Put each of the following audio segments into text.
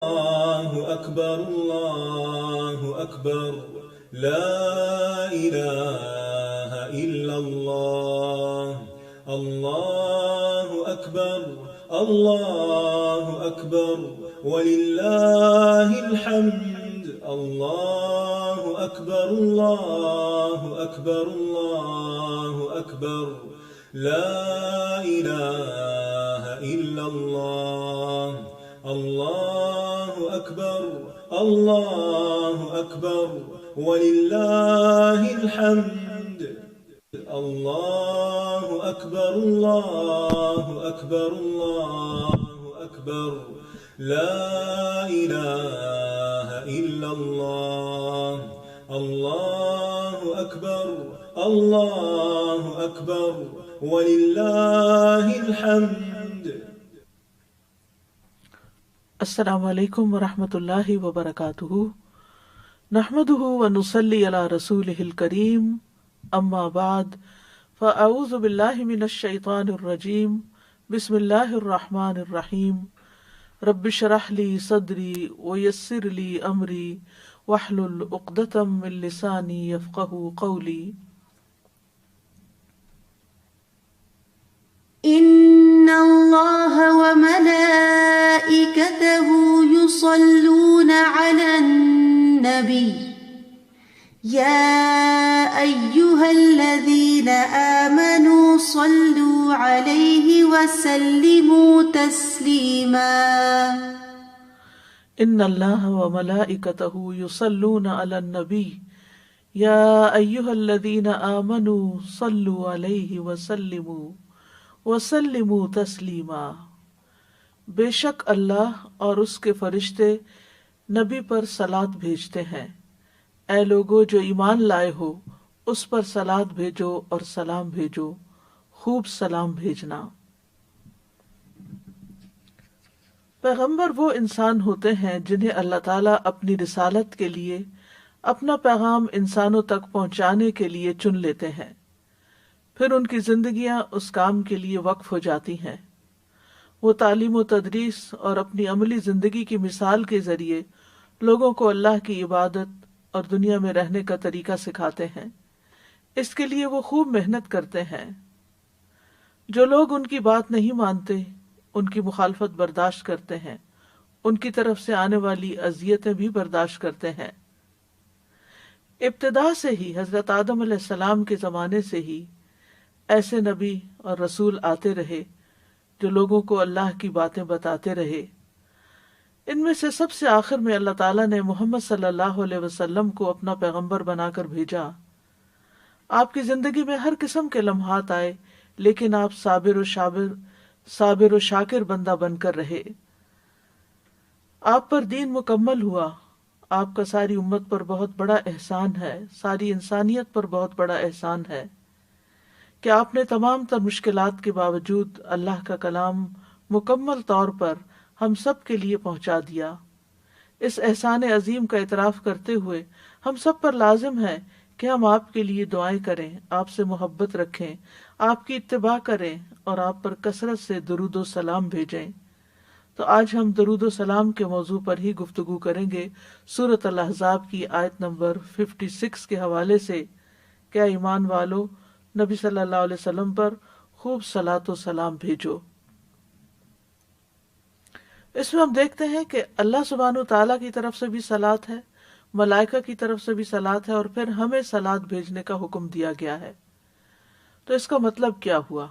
الله أكبر الله أكبر لا إله إلا الله الله أكبر الله أكبر ولله الحمد الله أكبر الله أكبر الله أكبر لا إله إلا الله الله أكبر الله أكبر ولله الحمد الله أكبر الله أكبر الله أكبر لا إله إلا الله الله أكبر الله أكبر ولله الحمد. السلام علیکم ورحمۃ اللہ وبرکاتہ. نحمدہ ونصلی علی رسولہ الکریم. اما بعد فاعوذ باللہ من الشیطان الرجیم. بسم اللہ الرحمن الرحیم. رب اشرح لی صدری ویسر لی امری واحلل عقدۃ من لسانی یفقہوا قولی. ان اللہ وملائکتہ یصلون علی النبی یا ایہا الذین آمنوا صلوا علیہ وسلموا تسلیما. ان اللہ وملائکتہ یصلون علی النبی یا ایہا الذین آمنوا صلوا علیہ وسلموا تسلیما. بے شک اللہ اور اس کے فرشتے نبی پر صلات بھیجتے ہیں. اے لوگو جو ایمان لائے ہو اس پر صلات بھیجو اور سلام بھیجو. خوب سلام بھیجنا. پیغمبر وہ انسان ہوتے ہیں جنہیں اللہ تعالیٰ اپنی رسالت کے لیے اپنا پیغام انسانوں تک پہنچانے کے لیے چن لیتے ہیں. پھر ان کی زندگیاں اس کام کے لیے وقف ہو جاتی ہیں. وہ تعلیم و تدریس اور اپنی عملی زندگی کی مثال کے ذریعے لوگوں کو اللہ کی عبادت اور دنیا میں رہنے کا طریقہ سکھاتے ہیں. اس کے لیے وہ خوب محنت کرتے ہیں. جو لوگ ان کی بات نہیں مانتے ان کی مخالفت برداشت کرتے ہیں. ان کی طرف سے آنے والی اذیتیں بھی برداشت کرتے ہیں. ابتدا سے ہی حضرت آدم علیہ السلام کے زمانے سے ہی ایسے نبی اور رسول آتے رہے جو لوگوں کو اللہ کی باتیں بتاتے رہے. ان میں سے سب سے آخر میں اللہ تعالیٰ نے محمد صلی اللہ علیہ وسلم کو اپنا پیغمبر بنا کر بھیجا. آپ کی زندگی میں ہر قسم کے لمحات آئے لیکن آپ صابر و شاکر بندہ بن کر رہے. آپ پر دین مکمل ہوا. آپ کا ساری امت پر بہت بڑا احسان ہے, ساری انسانیت پر بہت بڑا احسان ہے کہ آپ نے تمام تر مشکلات کے باوجود اللہ کا کلام مکمل طور پر ہم سب کے لیے پہنچا دیا. اس احسان عظیم کا اعتراف کرتے ہوئے ہم سب پر لازم ہے کہ ہم آپ کے لیے دعائیں کریں, آپ سے محبت رکھیں, آپ کی اتباع کریں اور آپ پر کثرت سے درود و سلام بھیجیں. تو آج ہم درود و سلام کے موضوع پر ہی گفتگو کریں گے. سورۃ الاحزاب کی آیت نمبر 56 کے حوالے سے. کیا ایمان والو نبی صلی اللہ علیہ وسلم پر خوب صلاۃ و سلام بھیجو. اس میں ہم دیکھتے ہیں کہ اللہ سبحانہ تعالیٰ کی طرف سے بھی صلاۃ ہے, ملائکہ کی طرف سے بھی صلاۃ ہے, اور پھر ہمیں صلاۃ بھیجنے کا حکم دیا گیا ہے. تو اس کا مطلب کیا ہوا؟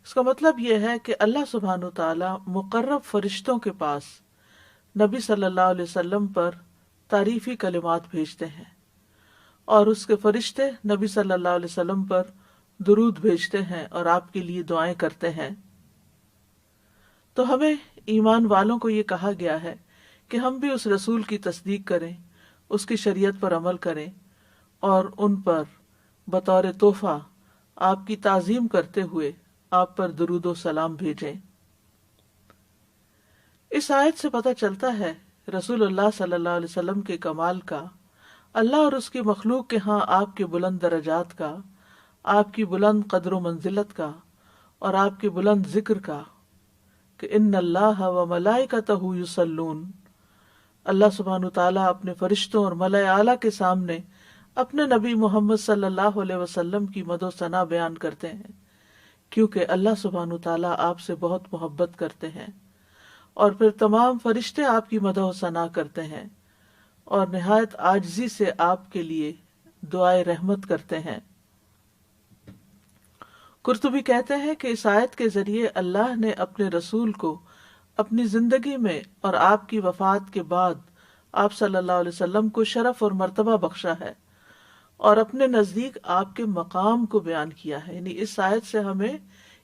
اس کا مطلب یہ ہے کہ اللہ سبحانہ تعالیٰ مقرب فرشتوں کے پاس نبی صلی اللہ علیہ وسلم پر تعریفی کلمات بھیجتے ہیں اور اس کے فرشتے نبی صلی اللہ علیہ وسلم پر درود بھیجتے ہیں اور آپ کے لیے دعائیں کرتے ہیں. تو ہمیں ایمان والوں کو یہ کہا گیا ہے کہ ہم بھی اس رسول کی تصدیق کریں, اس کی شریعت پر عمل کریں اور ان پر بطور تحفہ آپ کی تعظیم کرتے ہوئے آپ پر درود و سلام بھیجیں. اس آیت سے پتہ چلتا ہے رسول اللہ صلی اللہ علیہ وسلم کے کمال کا, اللہ اور اس کی مخلوق کے ہاں آپ کے بلند درجات کا, آپ کی بلند قدر و منزلت کا اور آپ کے بلند ذکر کا, کہ ان اللہ و ملائکتہ یصلون، اللہ سبحانہ تعالیٰ اپنے فرشتوں اور ملائے اعلیٰ کے سامنے اپنے نبی محمد صلی اللہ علیہ وسلم کی مدح و ثنا بیان کرتے ہیں، کیونکہ اللہ سبحانہ تعالیٰ آپ سے بہت محبت کرتے ہیں۔ اور پھر تمام فرشتے آپ کی مدح و ثنا کرتے ہیں اور نہایت عاجزی سے آپ کے لیے دعائے رحمت کرتے ہیں۔ قرطبی کہتے ہیں کہ اس آیت کے ذریعے اللہ نے اپنے رسول کو اپنی زندگی میں اور آپ کی وفات کے بعد آپ صلی اللہ علیہ وسلم کو شرف اور مرتبہ بخشا ہے اور اپنے نزدیک آپ کے مقام کو بیان کیا ہے۔ یعنی اس آیت سے ہمیں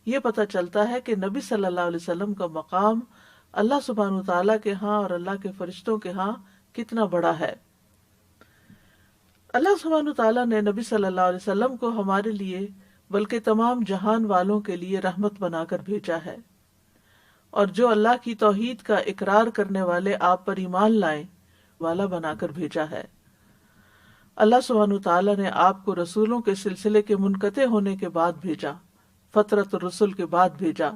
یہ پتہ چلتا ہے کہ نبی صلی اللہ علیہ وسلم کا مقام اللہ سبحانہ تعالیٰ کے ہاں اور اللہ کے فرشتوں کے ہاں کتنا بڑا ہے۔ اللہ سبحانہ تعالیٰ نے نبی صلی اللہ علیہ وسلم کو ہمارے لیے بلکہ تمام جہان والوں کے لیے رحمت بنا کر بھیجا ہے، اور جو اللہ کی توحید کا اقرار کرنے والے آپ پر ایمان لائیں والا بنا کر بھیجا ہے۔ اللہ سبحانہ تعالیٰ نے آپ کو رسولوں کے سلسلے کے منقطع ہونے کے بعد بھیجا، فترت الرسل کے بعد بھیجا،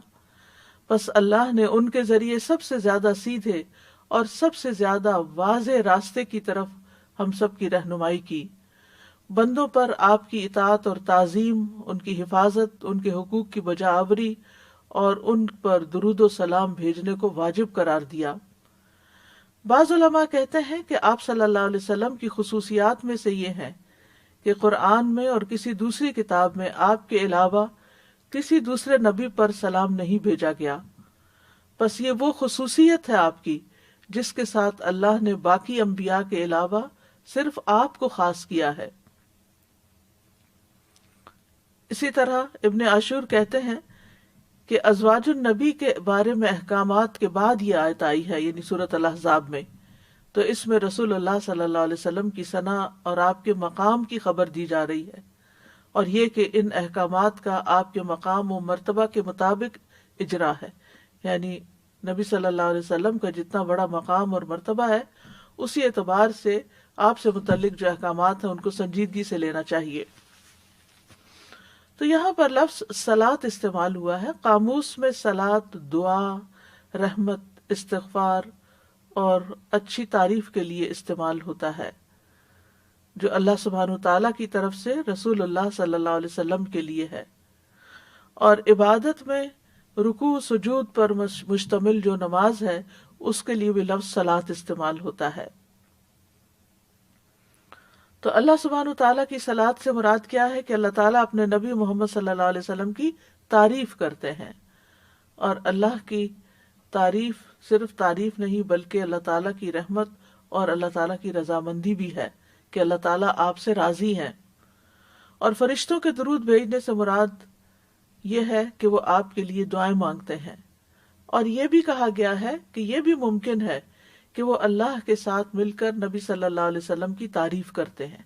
پس اللہ نے ان کے ذریعے سب سے زیادہ سیدھے اور سب سے زیادہ واضح راستے کی طرف ہم سب کی رہنمائی کی، بندوں پر آپ کی اطاعت اور تعظیم، ان کی حفاظت، ان کے حقوق کی بجا آوری اور ان پر درود و سلام بھیجنے کو واجب قرار دیا۔ بعض علماء کہتے ہیں کہ آپ صلی اللہ علیہ وسلم کی خصوصیات میں سے یہ ہیں کہ قرآن میں اور کسی دوسری کتاب میں آپ کے علاوہ کسی دوسرے نبی پر سلام نہیں بھیجا گیا، بس یہ وہ خصوصیت ہے آپ کی جس کے ساتھ اللہ نے باقی انبیاء کے علاوہ صرف آپ کو خاص کیا ہے۔ اسی طرح ابن عاشور کہتے ہیں کہ ازواج النبی کے بارے میں احکامات کے بعد یہ آیت آئی ہے، یعنی سورۃ الاحزاب میں، تو اس میں رسول اللہ صلی اللہ علیہ وسلم کی ثنا اور آپ کے مقام کی خبر دی جا رہی ہے، اور یہ کہ ان احکامات کا آپ کے مقام و مرتبہ کے مطابق اجرا ہے، یعنی نبی صلی اللہ علیہ وسلم کا جتنا بڑا مقام اور مرتبہ ہے اسی اعتبار سے آپ سے متعلق جو احکامات ہیں ان کو سنجیدگی سے لینا چاہیے۔ تو یہاں پر لفظ صلاۃ استعمال ہوا ہے، قاموس میں صلاۃ دعا، رحمت، استغفار اور اچھی تعریف کے لیے استعمال ہوتا ہے، جو اللہ سبحانہ تعالیٰ کی طرف سے رسول اللہ صلی اللہ علیہ وسلم کے لیے ہے۔ اور عبادت میں رکوع سجود پر مشتمل جو نماز ہے اس کے لیے بھی لفظ صلاۃ استعمال ہوتا ہے۔ تو اللہ سبحانہ تعالیٰ کی صلاۃ سے مراد کیا ہے کہ اللہ تعالیٰ اپنے نبی محمد صلی اللہ علیہ وسلم کی تعریف کرتے ہیں، اور اللہ کی تعریف صرف تعریف نہیں بلکہ اللہ تعالیٰ کی رحمت اور اللہ تعالیٰ کی رضامندی بھی ہے کہ اللہ تعالیٰ آپ سے راضی ہیں۔ اور فرشتوں کے درود بھیجنے سے مراد یہ ہے کہ وہ آپ کے لیے دعائیں مانگتے ہیں، اور یہ بھی کہا گیا ہے کہ یہ بھی ممکن ہے کہ وہ اللہ کے ساتھ مل کر نبی صلی اللہ علیہ وسلم کی تعریف کرتے ہیں،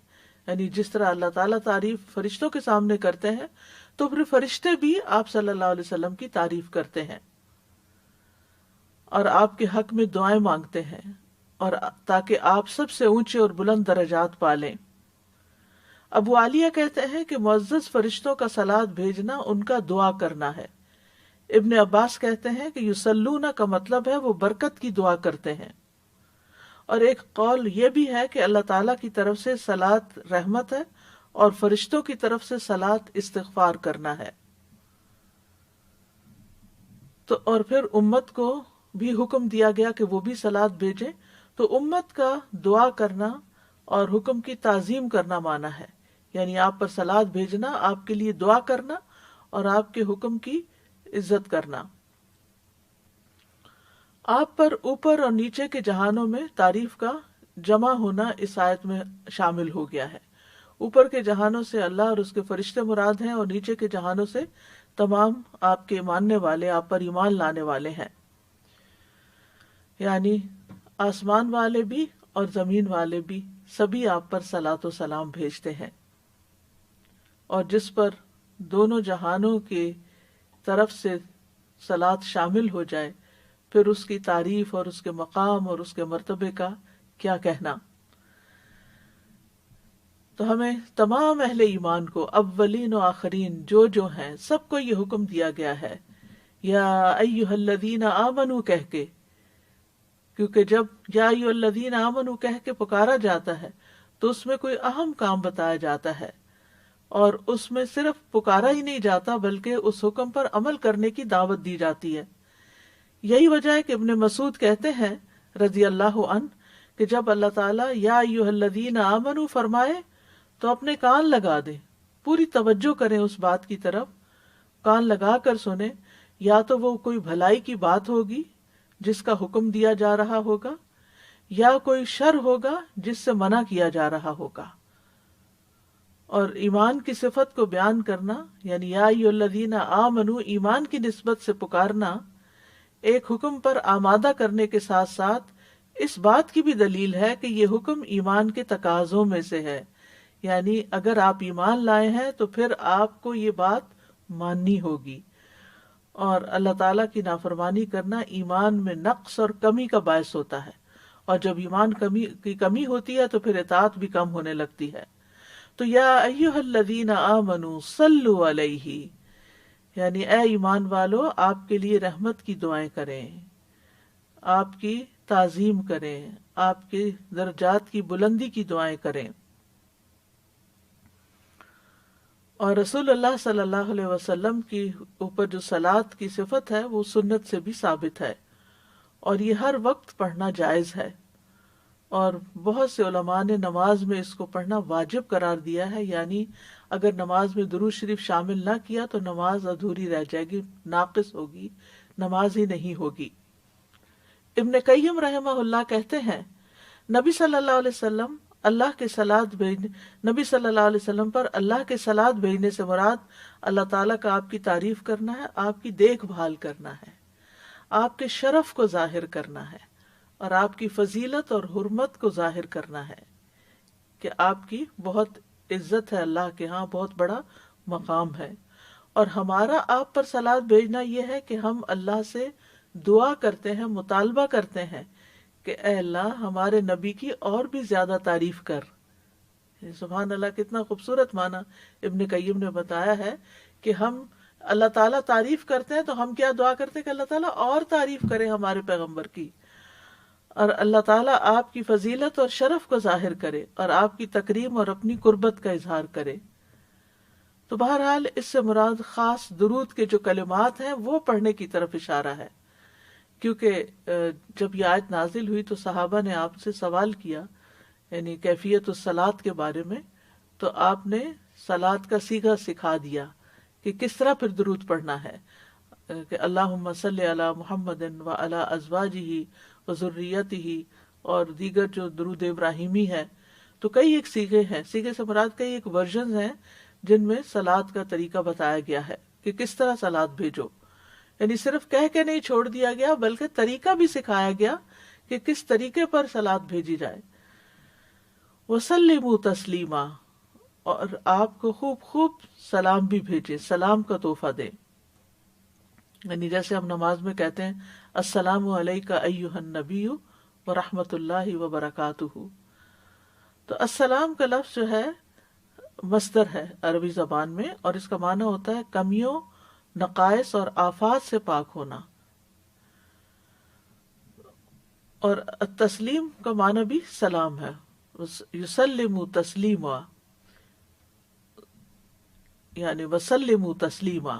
یعنی جس طرح اللہ تعالیٰ تعریف فرشتوں کے سامنے کرتے ہیں تو پھر فرشتے بھی آپ صلی اللہ علیہ وسلم کی تعریف کرتے ہیں اور آپ کے حق میں دعائیں مانگتے ہیں، اور تاکہ آپ سب سے اونچے اور بلند درجات پالیں۔ ابو عالیہ کہتے ہیں کہ معزز فرشتوں کا صلاۃ بھیجنا ان کا دعا کرنا ہے۔ ابن عباس کہتے ہیں کہ یصلون کا مطلب ہے وہ برکت کی دعا کرتے ہیں، اور ایک قول یہ بھی ہے کہ اللہ تعالیٰ کی طرف سے صلاۃ رحمت ہے اور فرشتوں کی طرف سے صلاۃ استغفار کرنا ہے۔ تو اور پھر امت کو بھی حکم دیا گیا کہ وہ بھی صلاۃ بھیجیں، تو امت کا دعا کرنا اور حکم کی تعظیم کرنا مانا ہے، یعنی آپ پر صلاۃ بھیجنا، آپ کے لیے دعا کرنا اور آپ کے حکم کی عزت کرنا۔ آپ پر اوپر اور نیچے کے جہانوں میں تعریف کا جمع ہونا اس آیت میں شامل ہو گیا ہے۔ اوپر کے جہانوں سے اللہ اور اس کے فرشتے مراد ہیں، اور نیچے کے جہانوں سے تمام آپ کے ماننے والے، آپ پر ایمان لانے والے ہیں، یعنی آسمان والے بھی اور زمین والے بھی سبھی آپ پر صلاۃ و سلام بھیجتے ہیں، اور جس پر دونوں جہانوں کے طرف سے صلاۃ شامل ہو جائے پھر اس کی تعریف اور اس کے مقام اور اس کے مرتبے کا کیا کہنا۔ تو ہمیں تمام اہل ایمان کو، اولین و آخرین جو ہیں، سب کو یہ حکم دیا گیا ہے یا ایھا الذین آمنو کہہ کے، کیونکہ جب یا ایھا الذین آمنو کہہ کے پکارا جاتا ہے تو اس میں کوئی اہم کام بتایا جاتا ہے، اور اس میں صرف پکارا ہی نہیں جاتا بلکہ اس حکم پر عمل کرنے کی دعوت دی جاتی ہے۔ یہی وجہ ہے کہ ابن مسعود کہتے ہیں رضی اللہ عنہ کہ جب اللہ تعالیٰ یا ایھا الذین آمنو فرمائے تو اپنے کان لگا دیں، پوری توجہ کریں اس بات کی طرف، کان لگا کر سنیں، یا تو وہ کوئی بھلائی کی بات ہوگی جس کا حکم دیا جا رہا ہوگا، یا کوئی شر ہوگا جس سے منع کیا جا رہا ہوگا۔ اور ایمان کی صفت کو بیان کرنا، یعنی یا ایھا الذین آمنو ایمان کی نسبت سے پکارنا، ایک حکم پر آمادہ کرنے کے ساتھ ساتھ اس بات کی بھی دلیل ہے کہ یہ حکم ایمان کے تقاضوں میں سے ہے، یعنی اگر آپ ایمان لائے ہیں تو پھر آپ کو یہ بات ماننی ہوگی، اور اللہ تعالیٰ کی نافرمانی کرنا ایمان میں نقص اور کمی کا باعث ہوتا ہے، اور جب ایمان کی کمی ہوتی ہے تو پھر اطاعت بھی کم ہونے لگتی ہے۔ تو یا ایھا الذین آمنوا صلوا علیہ، یعنی اے ایمان والو آپ کے لیے رحمت کی دعائیں کریں، آپ کی تعظیم کریں، آپ کے درجات کی بلندی کی دعائیں کریں۔ اور رسول اللہ صلی اللہ علیہ وسلم کی اوپر جو صلاۃ کی صفت ہے وہ سنت سے بھی ثابت ہے، اور یہ ہر وقت پڑھنا جائز ہے، اور بہت سے علماء نے نماز میں اس کو پڑھنا واجب قرار دیا ہے، یعنی اگر نماز میں درود شریف شامل نہ کیا تو نماز ادھوری رہ جائے گی، ناقص ہوگی، نماز ہی نہیں ہوگی۔ ابن قیم رحمہ اللہ کہتے ہیں نبی صلی اللہ علیہ وسلم نبی صلی اللہ علیہ وسلم پر اللہ کے صلاۃ بھیجنے سے مراد اللہ تعالیٰ کا آپ کی تعریف کرنا ہے، آپ کی دیکھ بھال کرنا ہے، آپ کے شرف کو ظاہر کرنا ہے، اور آپ کی فضیلت اور حرمت کو ظاہر کرنا ہے کہ آپ کی بہت عزت ہے، اللہ کے ہاں بہت بڑا مقام ہے۔ اور ہمارا آپ پر صلاۃ بھیجنا یہ ہے کہ ہم اللہ سے دعا کرتے ہیں، مطالبہ کرتے ہیں کہ اے اللہ ہمارے نبی کی اور بھی زیادہ تعریف کر۔ سبحان اللہ، کتنا خوبصورت معنی ابن قیم نے بتایا ہے کہ ہم اللہ تعالیٰ تعریف کرتے ہیں تو ہم کیا دعا کرتے ہیں کہ اللہ تعالیٰ اور تعریف کرے ہمارے پیغمبر کی، اور اللہ تعالیٰ آپ کی فضیلت اور شرف کو ظاہر کرے اور آپ کی تکریم اور اپنی قربت کا اظہار کرے۔ تو بہرحال اس سے مراد خاص درود کے جو کلمات ہیں وہ پڑھنے کی طرف اشارہ ہے، کیونکہ جب یہ آیت نازل ہوئی تو صحابہ نے آپ سے سوال کیا، یعنی کیفیت الصلاۃ کے بارے میں، تو آپ نے صلاۃ کا صیغہ سکھا دیا کہ کس طرح پھر درود پڑھنا ہے، کہ اللہم صلی علی محمد وعلی ازواجہ وذریتہ، اور دیگر جو درود ابراہیمی ہے۔ تو کئی ایک صیغے ہیں، صیغے سے مراد کئی ایک ورژنز ہیں جن میں صلاۃ کا طریقہ بتایا گیا ہے کہ کس طرح صلاۃ بھیجو، یعنی صرف کہہ کے نہیں چھوڑ دیا گیا بلکہ طریقہ بھی سکھایا گیا کہ کس طریقے پر صلاۃ بھیجی جائے۔ وسلموا تسلیما، اور آپ کو خوب خوب سلام بھی بھیجے، سلام کا تحفہ دیں، یعنی جیسے ہم نماز میں کہتے ہیں السلام علیکہ ایھا النبی ورحمۃ اللہ وبرکاتہ، تو السلام کا لفظ جو ہے مصدر ہے عربی زبان میں، اور اس کا معنی ہوتا ہے کمیوں، نقائص اور آفات سے پاک ہونا، اور تسلیم کا معنی بھی سلام ہے، یسلم تسلیما، یعنی وسلم تسلیما،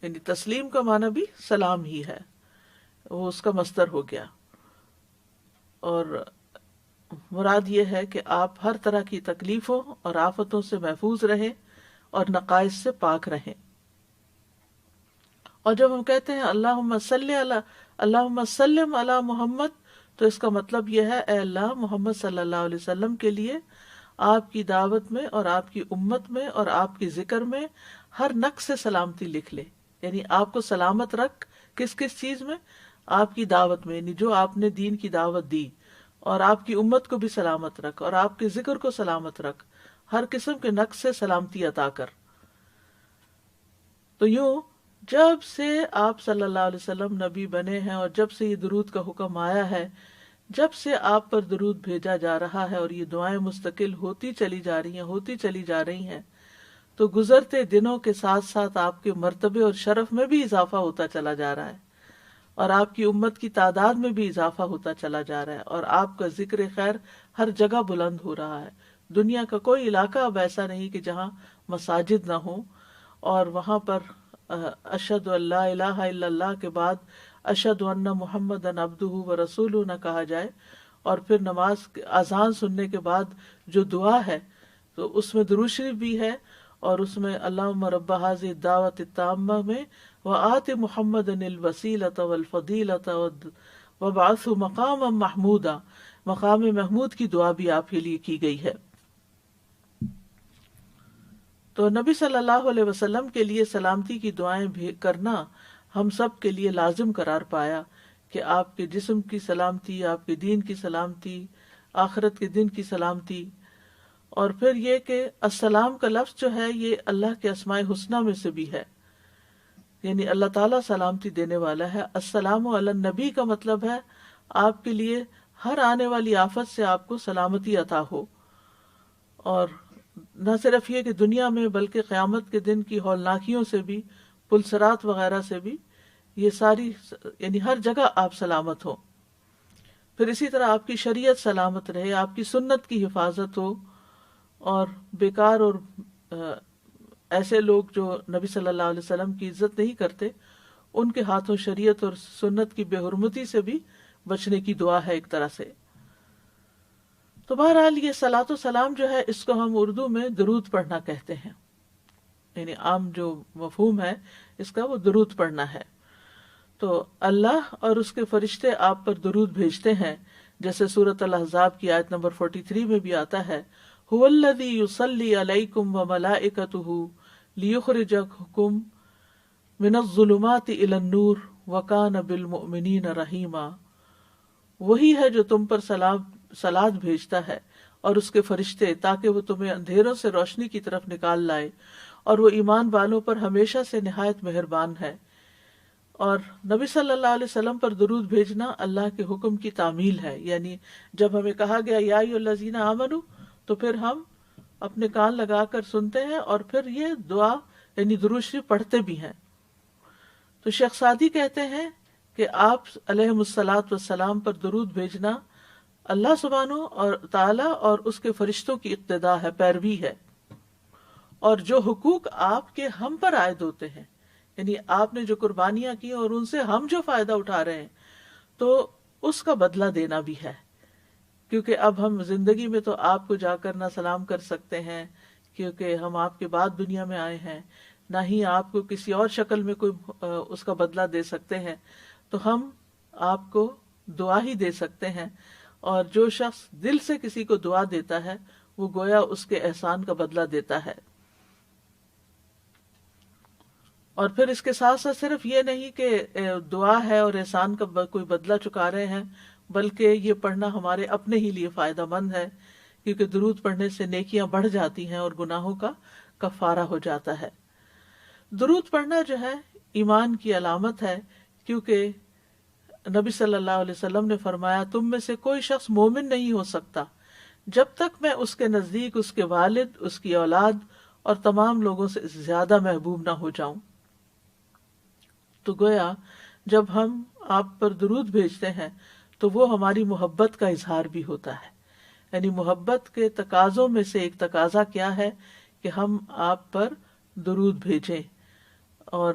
یعنی تسلیم کا معنی بھی سلام ہی ہے، وہ اس کا مصدر ہو گیا، اور مراد یہ ہے کہ آپ ہر طرح کی تکلیفوں اور آفتوں سے محفوظ رہیں اور نقائص سے پاک رہیں۔ اور جب ہم کہتے ہیں اللہم سلم علی محمد، تو اس کا مطلب یہ ہے اے اللہ محمد صلی اللہ علیہ وسلم کے لیے آپ کی دعوت میں اور آپ کی امت میں اور آپ کی ذکر میں ہر نقص سے سلامتی لکھ لے، یعنی آپ کو سلامت رکھ کس کس چیز میں، آپ کی دعوت میں، یعنی جو آپ نے دین کی دعوت دی، اور آپ کی امت کو بھی سلامت رکھ، اور آپ کے ذکر کو سلامت رکھ، ہر قسم کے نقص سے سلامتی عطا کر۔ تو یوں جب سے آپ صلی اللہ علیہ وسلم نبی بنے ہیں اور جب سے یہ درود کا حکم آیا ہے، جب سے آپ پر درود بھیجا جا رہا ہے اور یہ دعائیں مستقل ہوتی چلی جا رہی ہیں، تو گزرتے دنوں کے ساتھ ساتھ آپ کے مرتبے اور شرف میں بھی اضافہ ہوتا چلا جا رہا ہے، اور آپ کی امت کی تعداد میں بھی اضافہ ہوتا چلا جا رہا ہے، اور آپ کا ذکر خیر ہر جگہ بلند ہو رہا ہے۔ دنیا کا کوئی علاقہ اب ایسا نہیں کہ جہاں مساجد نہ ہوں، اور وہاں پر اشہد ان لا الہ الا اللہ کے بعد اشہد ان محمدًا عبدہ و رسولہ نہ کہا جائے، اور پھر نماز اذان سننے کے بعد جو دعا ہے تو اس میں درود شریف بھی ہے، اور اس میں اللہم رب ھذہ الدعوۃ التامہ میں وآت محمدا الوسیلۃ والفضیلۃ وابعثہ مقاما محمودا، مقام محمود کی دعا بھی آپ کے لیے کی گئی ہے۔ تو نبی صلی اللہ علیہ وسلم کے لیے سلامتی کی دعائیں کرنا ہم سب کے لیے لازم قرار پایا، کہ آپ کے جسم کی سلامتی، آپ کے دین کی سلامتی، آخرت کے دن کی سلامتی۔ اور پھر یہ کہ السلام کا لفظ جو ہے یہ اللہ کے اسماء حسنی میں سے بھی ہے، یعنی اللہ تعالیٰ سلامتی دینے والا ہے۔ السلام علی النبی کا مطلب ہے آپ کے لیے ہر آنے والی آفت سے آپ کو سلامتی عطا ہو، اور نہ صرف یہ کہ دنیا میں بلکہ قیامت کے دن کی ہولناکیوں سے بھی، پلسرات وغیرہ سے بھی، یہ ساری یعنی ہر جگہ آپ سلامت ہو۔ پھر اسی طرح آپ کی شریعت سلامت رہے، آپ کی سنت کی حفاظت ہو، اور بیکار اور ایسے لوگ جو نبی صلی اللہ علیہ وسلم کی عزت نہیں کرتے، ان کے ہاتھوں شریعت اور سنت کی بے حرمتی سے بھی بچنے کی دعا ہے ایک طرح سے۔ تو بہرحال یہ صلاۃ و سلام جو ہے اس کو ہم اردو میں درود پڑھنا کہتے ہیں، یعنی عام جو مفہوم ہے اس کا وہ درود پڑھنا ہے۔ تو اللہ اور اس کے فرشتے آپ پر درود بھیجتے ہیں، جیسے سورۃ الاحزاب کی آیت نمبر 43 میں بھی آتا ہے، هو الذی یصلی علیکم وملائکتہ لیخرجکم من الظلمات الی النور وکان بالمؤمنین رحیما۔ وہی ہے جو تم پر صلات بھیجتا ہے اور اس کے فرشتے، تاکہ وہ تمہیں اندھیروں سے روشنی کی طرف نکال لائے، اور وہ ایمان والوں پر ہمیشہ سے نہایت مہربان ہے۔ اور نبی صلی اللہ علیہ وسلم پر درود بھیجنا اللہ کے حکم کی تعمیل ہے، یعنی جب ہمیں کہا گیا یا ایھا الذین آمنوا، تو پھر ہم اپنے کان لگا کر سنتے ہیں، اور پھر یہ دعا یعنی درود شریف پڑھتے بھی ہیں۔ تو شیخ سعدی کہتے ہیں کہ آپ علیہم الصلاۃ والسلام پر درود بھیجنا اللہ سبحانہ اور تعالیٰ اور اس کے فرشتوں کی اقتداء ہے، پیروی ہے، اور جو حقوق آپ کے ہم پر عائد ہوتے ہیں، یعنی آپ نے جو قربانیاں کی اور ان سے ہم جو فائدہ اٹھا رہے ہیں، تو اس کا بدلہ دینا بھی ہے، کیونکہ اب ہم زندگی میں تو آپ کو جا کر نہ سلام کر سکتے ہیں، کیونکہ ہم آپ کے بعد دنیا میں آئے ہیں، نہ ہی آپ کو کسی اور شکل میں کوئی اس کا بدلہ دے سکتے ہیں، تو ہم آپ کو دعا ہی دے سکتے ہیں، اور جو شخص دل سے کسی کو دعا دیتا ہے وہ گویا اس کے احسان کا بدلہ دیتا ہے۔ اور پھر اس کے ساتھ ساتھ صرف یہ نہیں کہ دعا ہے اور احسان کا کوئی بدلہ چکا رہے ہیں، بلکہ یہ پڑھنا ہمارے اپنے ہی لیے فائدہ مند ہے، کیونکہ درود پڑھنے سے نیکیاں بڑھ جاتی ہیں اور گناہوں کا کفارہ ہو جاتا ہے۔ درود پڑھنا جو ہے ایمان کی علامت ہے، کیونکہ نبی صلی اللہ علیہ وسلم نے فرمایا تم میں سے کوئی شخص مومن نہیں ہو سکتا جب تک میں اس کے نزدیک اس کے والد، اس کی اولاد اور تمام لوگوں سے زیادہ محبوب نہ ہو جاؤں۔ تو گویا جب ہم آپ پر درود بھیجتے ہیں تو وہ ہماری محبت کا اظہار بھی ہوتا ہے، یعنی محبت کے تقاضوں میں سے ایک تقاضا کیا ہے کہ ہم آپ پر درود بھیجیں، اور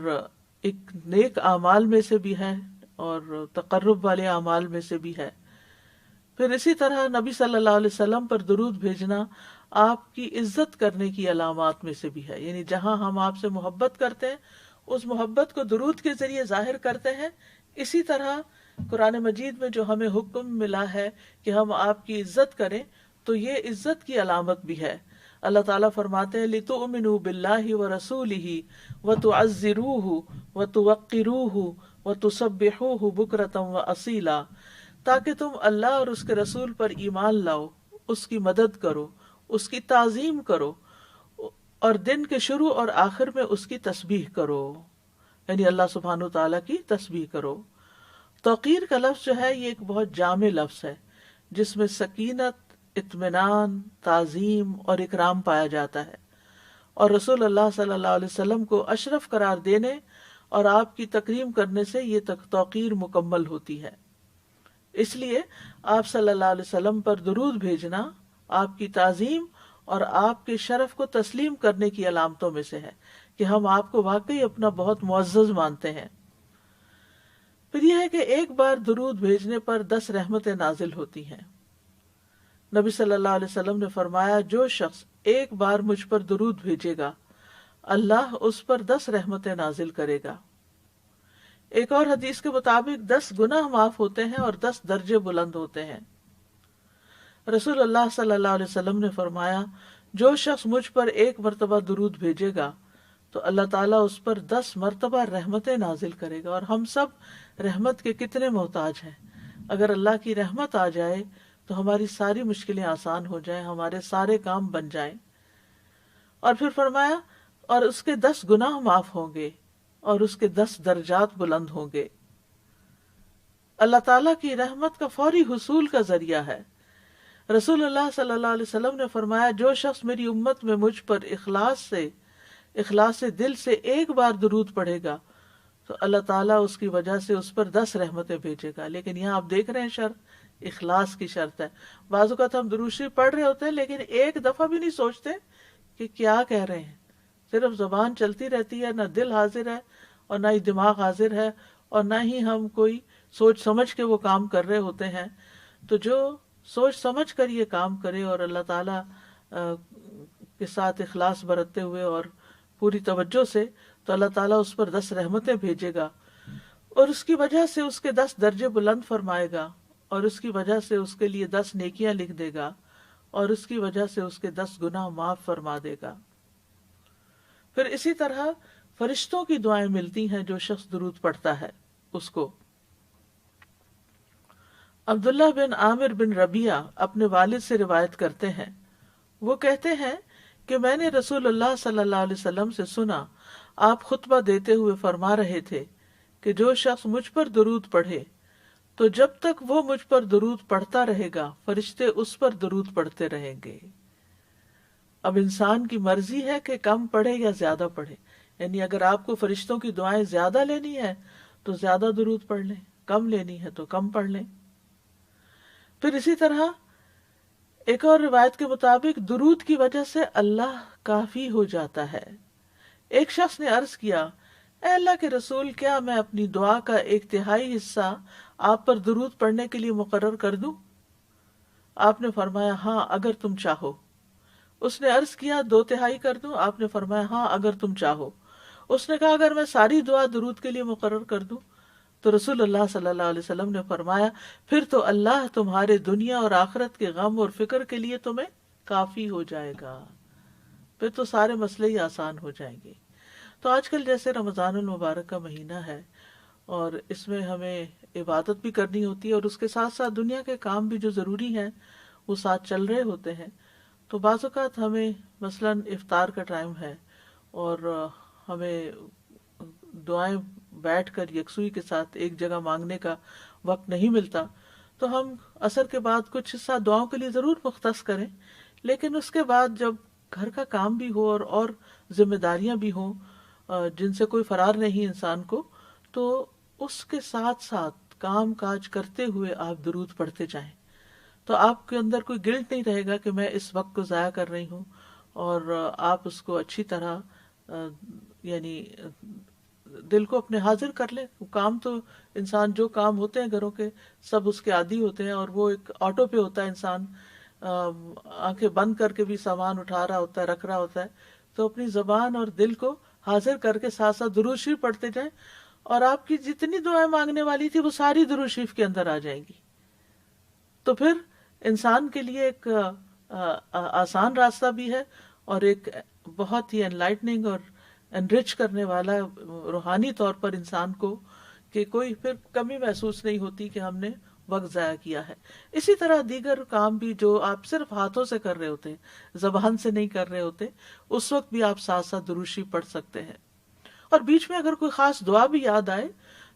ایک نیک اعمال میں سے بھی ہے اور تقرب والے اعمال میں سے بھی ہے۔ پھر اسی طرح نبی صلی اللہ علیہ وسلم پر درود بھیجنا آپ کی عزت کرنے کی علامات میں سے بھی ہے، یعنی جہاں ہم آپ سے محبت کرتے ہیں اس محبت کو درود کے ذریعے ظاہر کرتے ہیں۔ اسی طرح قرآن مجید میں جو ہمیں حکم ملا ہے کہ ہم آپ کی عزت کریں، تو یہ عزت کی علامت بھی ہے۔ اللہ تعالیٰ فرماتے ہیں لِتُؤْمِنُوا بِاللَّهِ وَرَسُولِهِ وَتُعَزِّرُوهُ وَتُوَقِّرُوهُ وَتُسَبِّحُوهُ بُكْرَةً وَأَصِيلًا، تاکہ تم اللہ اور اس کے رسول پر ایمان لاؤ، اس کی مدد کرو، اس کی تعظیم کرو، اور دن کے شروع اور آخر میں اس کی تسبیح کرو، یعنی اللہ سبحانہ تعالیٰ کی تسبیح کرو۔ توقیر کا لفظ جو ہے یہ ایک بہت جامع لفظ ہے، جس میں سکینت، اطمینان، تعظیم اور اکرام پایا جاتا ہے، اور رسول اللہ صلی اللہ علیہ وسلم کو اشرف قرار دینے اور آپ کی تکریم کرنے سے یہ توقیر مکمل ہوتی ہے۔ اس لیے آپ صلی اللہ علیہ وسلم پر درود بھیجنا آپ کی تعظیم اور آپ کے شرف کو تسلیم کرنے کی علامتوں میں سے ہے کہ ہم آپ کو واقعی اپنا بہت معزز مانتے ہیں۔ پھر یہ ہے کہ ایک بار درود بھیجنے پر 10 رحمتیں نازل ہوتی ہیں۔ نبی صلی اللہ علیہ وسلم نے فرمایا جو شخص ایک بار مجھ پر درود بھیجے گا اللہ اس پر 10 رحمتیں نازل کرے گا۔ ایک اور حدیث کے مطابق 10 گناہ معاف ہوتے ہیں اور 10 درجے بلند ہوتے ہیں۔ رسول اللہ صلی اللہ علیہ وسلم نے فرمایا جو شخص مجھ پر ایک مرتبہ درود بھیجے گا تو اللہ تعالیٰ اس پر 10 مرتبہ رحمتیں نازل کرے گا۔ اور ہم سب رحمت کے کتنے محتاج ہیں۔ اگر اللہ کی رحمت آ جائے تو ہماری ساری مشکلیں آسان ہو جائیں، ہمارے سارے کام بن جائیں۔ اور پھر فرمایا اور اس کے 10 گناہ معاف ہوں گے اور اس کے 10 درجات بلند ہوں گے۔ اللہ تعالیٰ کی رحمت کا فوری حصول کا ذریعہ ہے۔ رسول اللہ صلی اللہ علیہ وسلم نے فرمایا جو شخص میری امت میں مجھ پر اخلاص سے دل سے ایک بار درود پڑھے گا تو اللہ تعالیٰ اس کی وجہ سے اس پر 10 رحمتیں بھیجے گا۔ لیکن یہاں آپ دیکھ رہے ہیں شرط اخلاص کی شرط ہے۔ بعض اوقات ہم درود شریف پڑھ رہے ہوتے ہیں لیکن ایک دفعہ بھی نہیں سوچتے کہ کیا کہہ رہے ہیں، صرف زبان چلتی رہتی ہے، نہ دل حاضر ہے اور نہ ہی دماغ حاضر ہے اور نہ ہی ہم کوئی سوچ سمجھ کے وہ کام کر رہے ہوتے ہیں۔ تو جو سوچ سمجھ کر یہ کام کرے اور اللہ تعالیٰ کے ساتھ اخلاص برتتے ہوئے اور پوری توجہ سے، تو اللہ تعالیٰ اس پر 10 رحمتیں بھیجے گا اور اس کی وجہ سے اس کے 10 درجے بلند فرمائے گا اور اس کی وجہ سے اس کے لیے 10 نیکیاں لکھ دے گا اور اس کی وجہ سے اس کے 10 گناہ معاف فرما دے گا۔ پھر اسی طرح فرشتوں کی دعائیں ملتی ہیں جو شخص درود پڑھتا ہے اس کو۔ عبداللہ بن عامر بن ربیعہ اپنے والد سے روایت کرتے ہیں، وہ کہتے ہیں کہ میں نے رسول اللہ صلی اللہ علیہ وسلم سے سنا آپ خطبہ دیتے ہوئے فرما رہے تھے کہ جو شخص مجھ پر درود پڑھے تو جب تک وہ مجھ پر درود پڑھتا رہے گا فرشتے اس پر درود پڑھتے رہیں گے۔ اب انسان کی مرضی ہے کہ کم پڑھے یا زیادہ پڑھے، یعنی اگر آپ کو فرشتوں کی دعائیں زیادہ لینی ہے تو زیادہ درود پڑھ لیں، کم لینی ہے تو کم پڑھ لیں۔ پھر اسی طرح ایک اور روایت کے مطابق درود کی وجہ سے اللہ کافی ہو جاتا ہے۔ ایک شخص نے عرض کیا اے اللہ کے رسول کیا میں اپنی دعا کا 1/3 حصہ آپ پر درود پڑھنے کے لیے مقرر کر دوں؟ آپ نے فرمایا ہاں اگر تم چاہو۔ اس نے عرض کیا 2/3 کر دوں؟ آپ نے فرمایا ہاں اگر تم چاہو۔ اس نے کہا اگر میں ساری دعا درود کے لیے مقرر کر دوں؟ تو رسول اللہ صلی اللہ علیہ وسلم نے فرمایا پھر تو اللہ تمہارے دنیا اور آخرت کے غم اور فکر کے لیے تمہیں کافی ہو جائے گا، پھر تو سارے مسئلے ہی آسان ہو جائیں گے۔ تو آج کل جیسے رمضان المبارک کا مہینہ ہے اور اس میں ہمیں عبادت بھی کرنی ہوتی ہے اور اس کے ساتھ ساتھ دنیا کے کام بھی جو ضروری ہیں وہ ساتھ چل رہے ہوتے ہیں، تو بعض اوقات ہمیں مثلاً افطار کا ٹائم ہے اور ہمیں دعائیں بیٹھ کر یکسوئی کے ساتھ ایک جگہ مانگنے کا وقت نہیں ملتا، تو ہم عصر کے بعد کچھ حصہ دعاؤں کے لیے ضرور مختص کریں، لیکن اس کے بعد جب گھر کا کام بھی ہو اور ذمہ داریاں بھی ہوں جن سے کوئی فرار نہیں انسان کو، تو اس کے ساتھ ساتھ کام کاج کرتے ہوئے آپ درود پڑھتے جائیں، تو آپ کے اندر کوئی گلٹ نہیں رہے گا کہ میں اس وقت کو ضائع کر رہی ہوں، اور آپ اس کو اچھی طرح یعنی دل کو اپنے حاضر کر لیں۔ کام تو انسان جو کام ہوتے ہیں گھروں کے سب اس کے عادی ہوتے ہیں اور وہ ایک آٹو پہ ہوتا ہے، انسان آنکھیں بند کر کے بھی سامان اٹھا رہا ہوتا ہے، رکھ رہا ہوتا ہے، تو اپنی زبان اور دل کو حاضر کر کے ساتھ ساتھ درود شریف پڑھتے جائیں اور آپ کی جتنی دعائیں مانگنے والی تھی وہ ساری درود شریف کے اندر آ جائیں گی۔ تو پھر انسان کے لیے ایک آسان راستہ بھی ہے اور ایک بہت ہی انلائٹننگ اور انرچ کرنے والا روحانی طور پر انسان کو کہ کوئی پھر کمی محسوس نہیں ہوتی کہ ہم نے وقت ضائع کیا ہے۔ اسی طرح دیگر کام بھی جو آپ صرف ہاتھوں سے کر رہے ہوتے ہیں، زبان سے نہیں کر رہے ہوتے، اس وقت بھی آپ ساتھ ساتھ درود شریف پڑھ سکتے ہیں۔ اور بیچ میں اگر کوئی خاص دعا بھی یاد آئے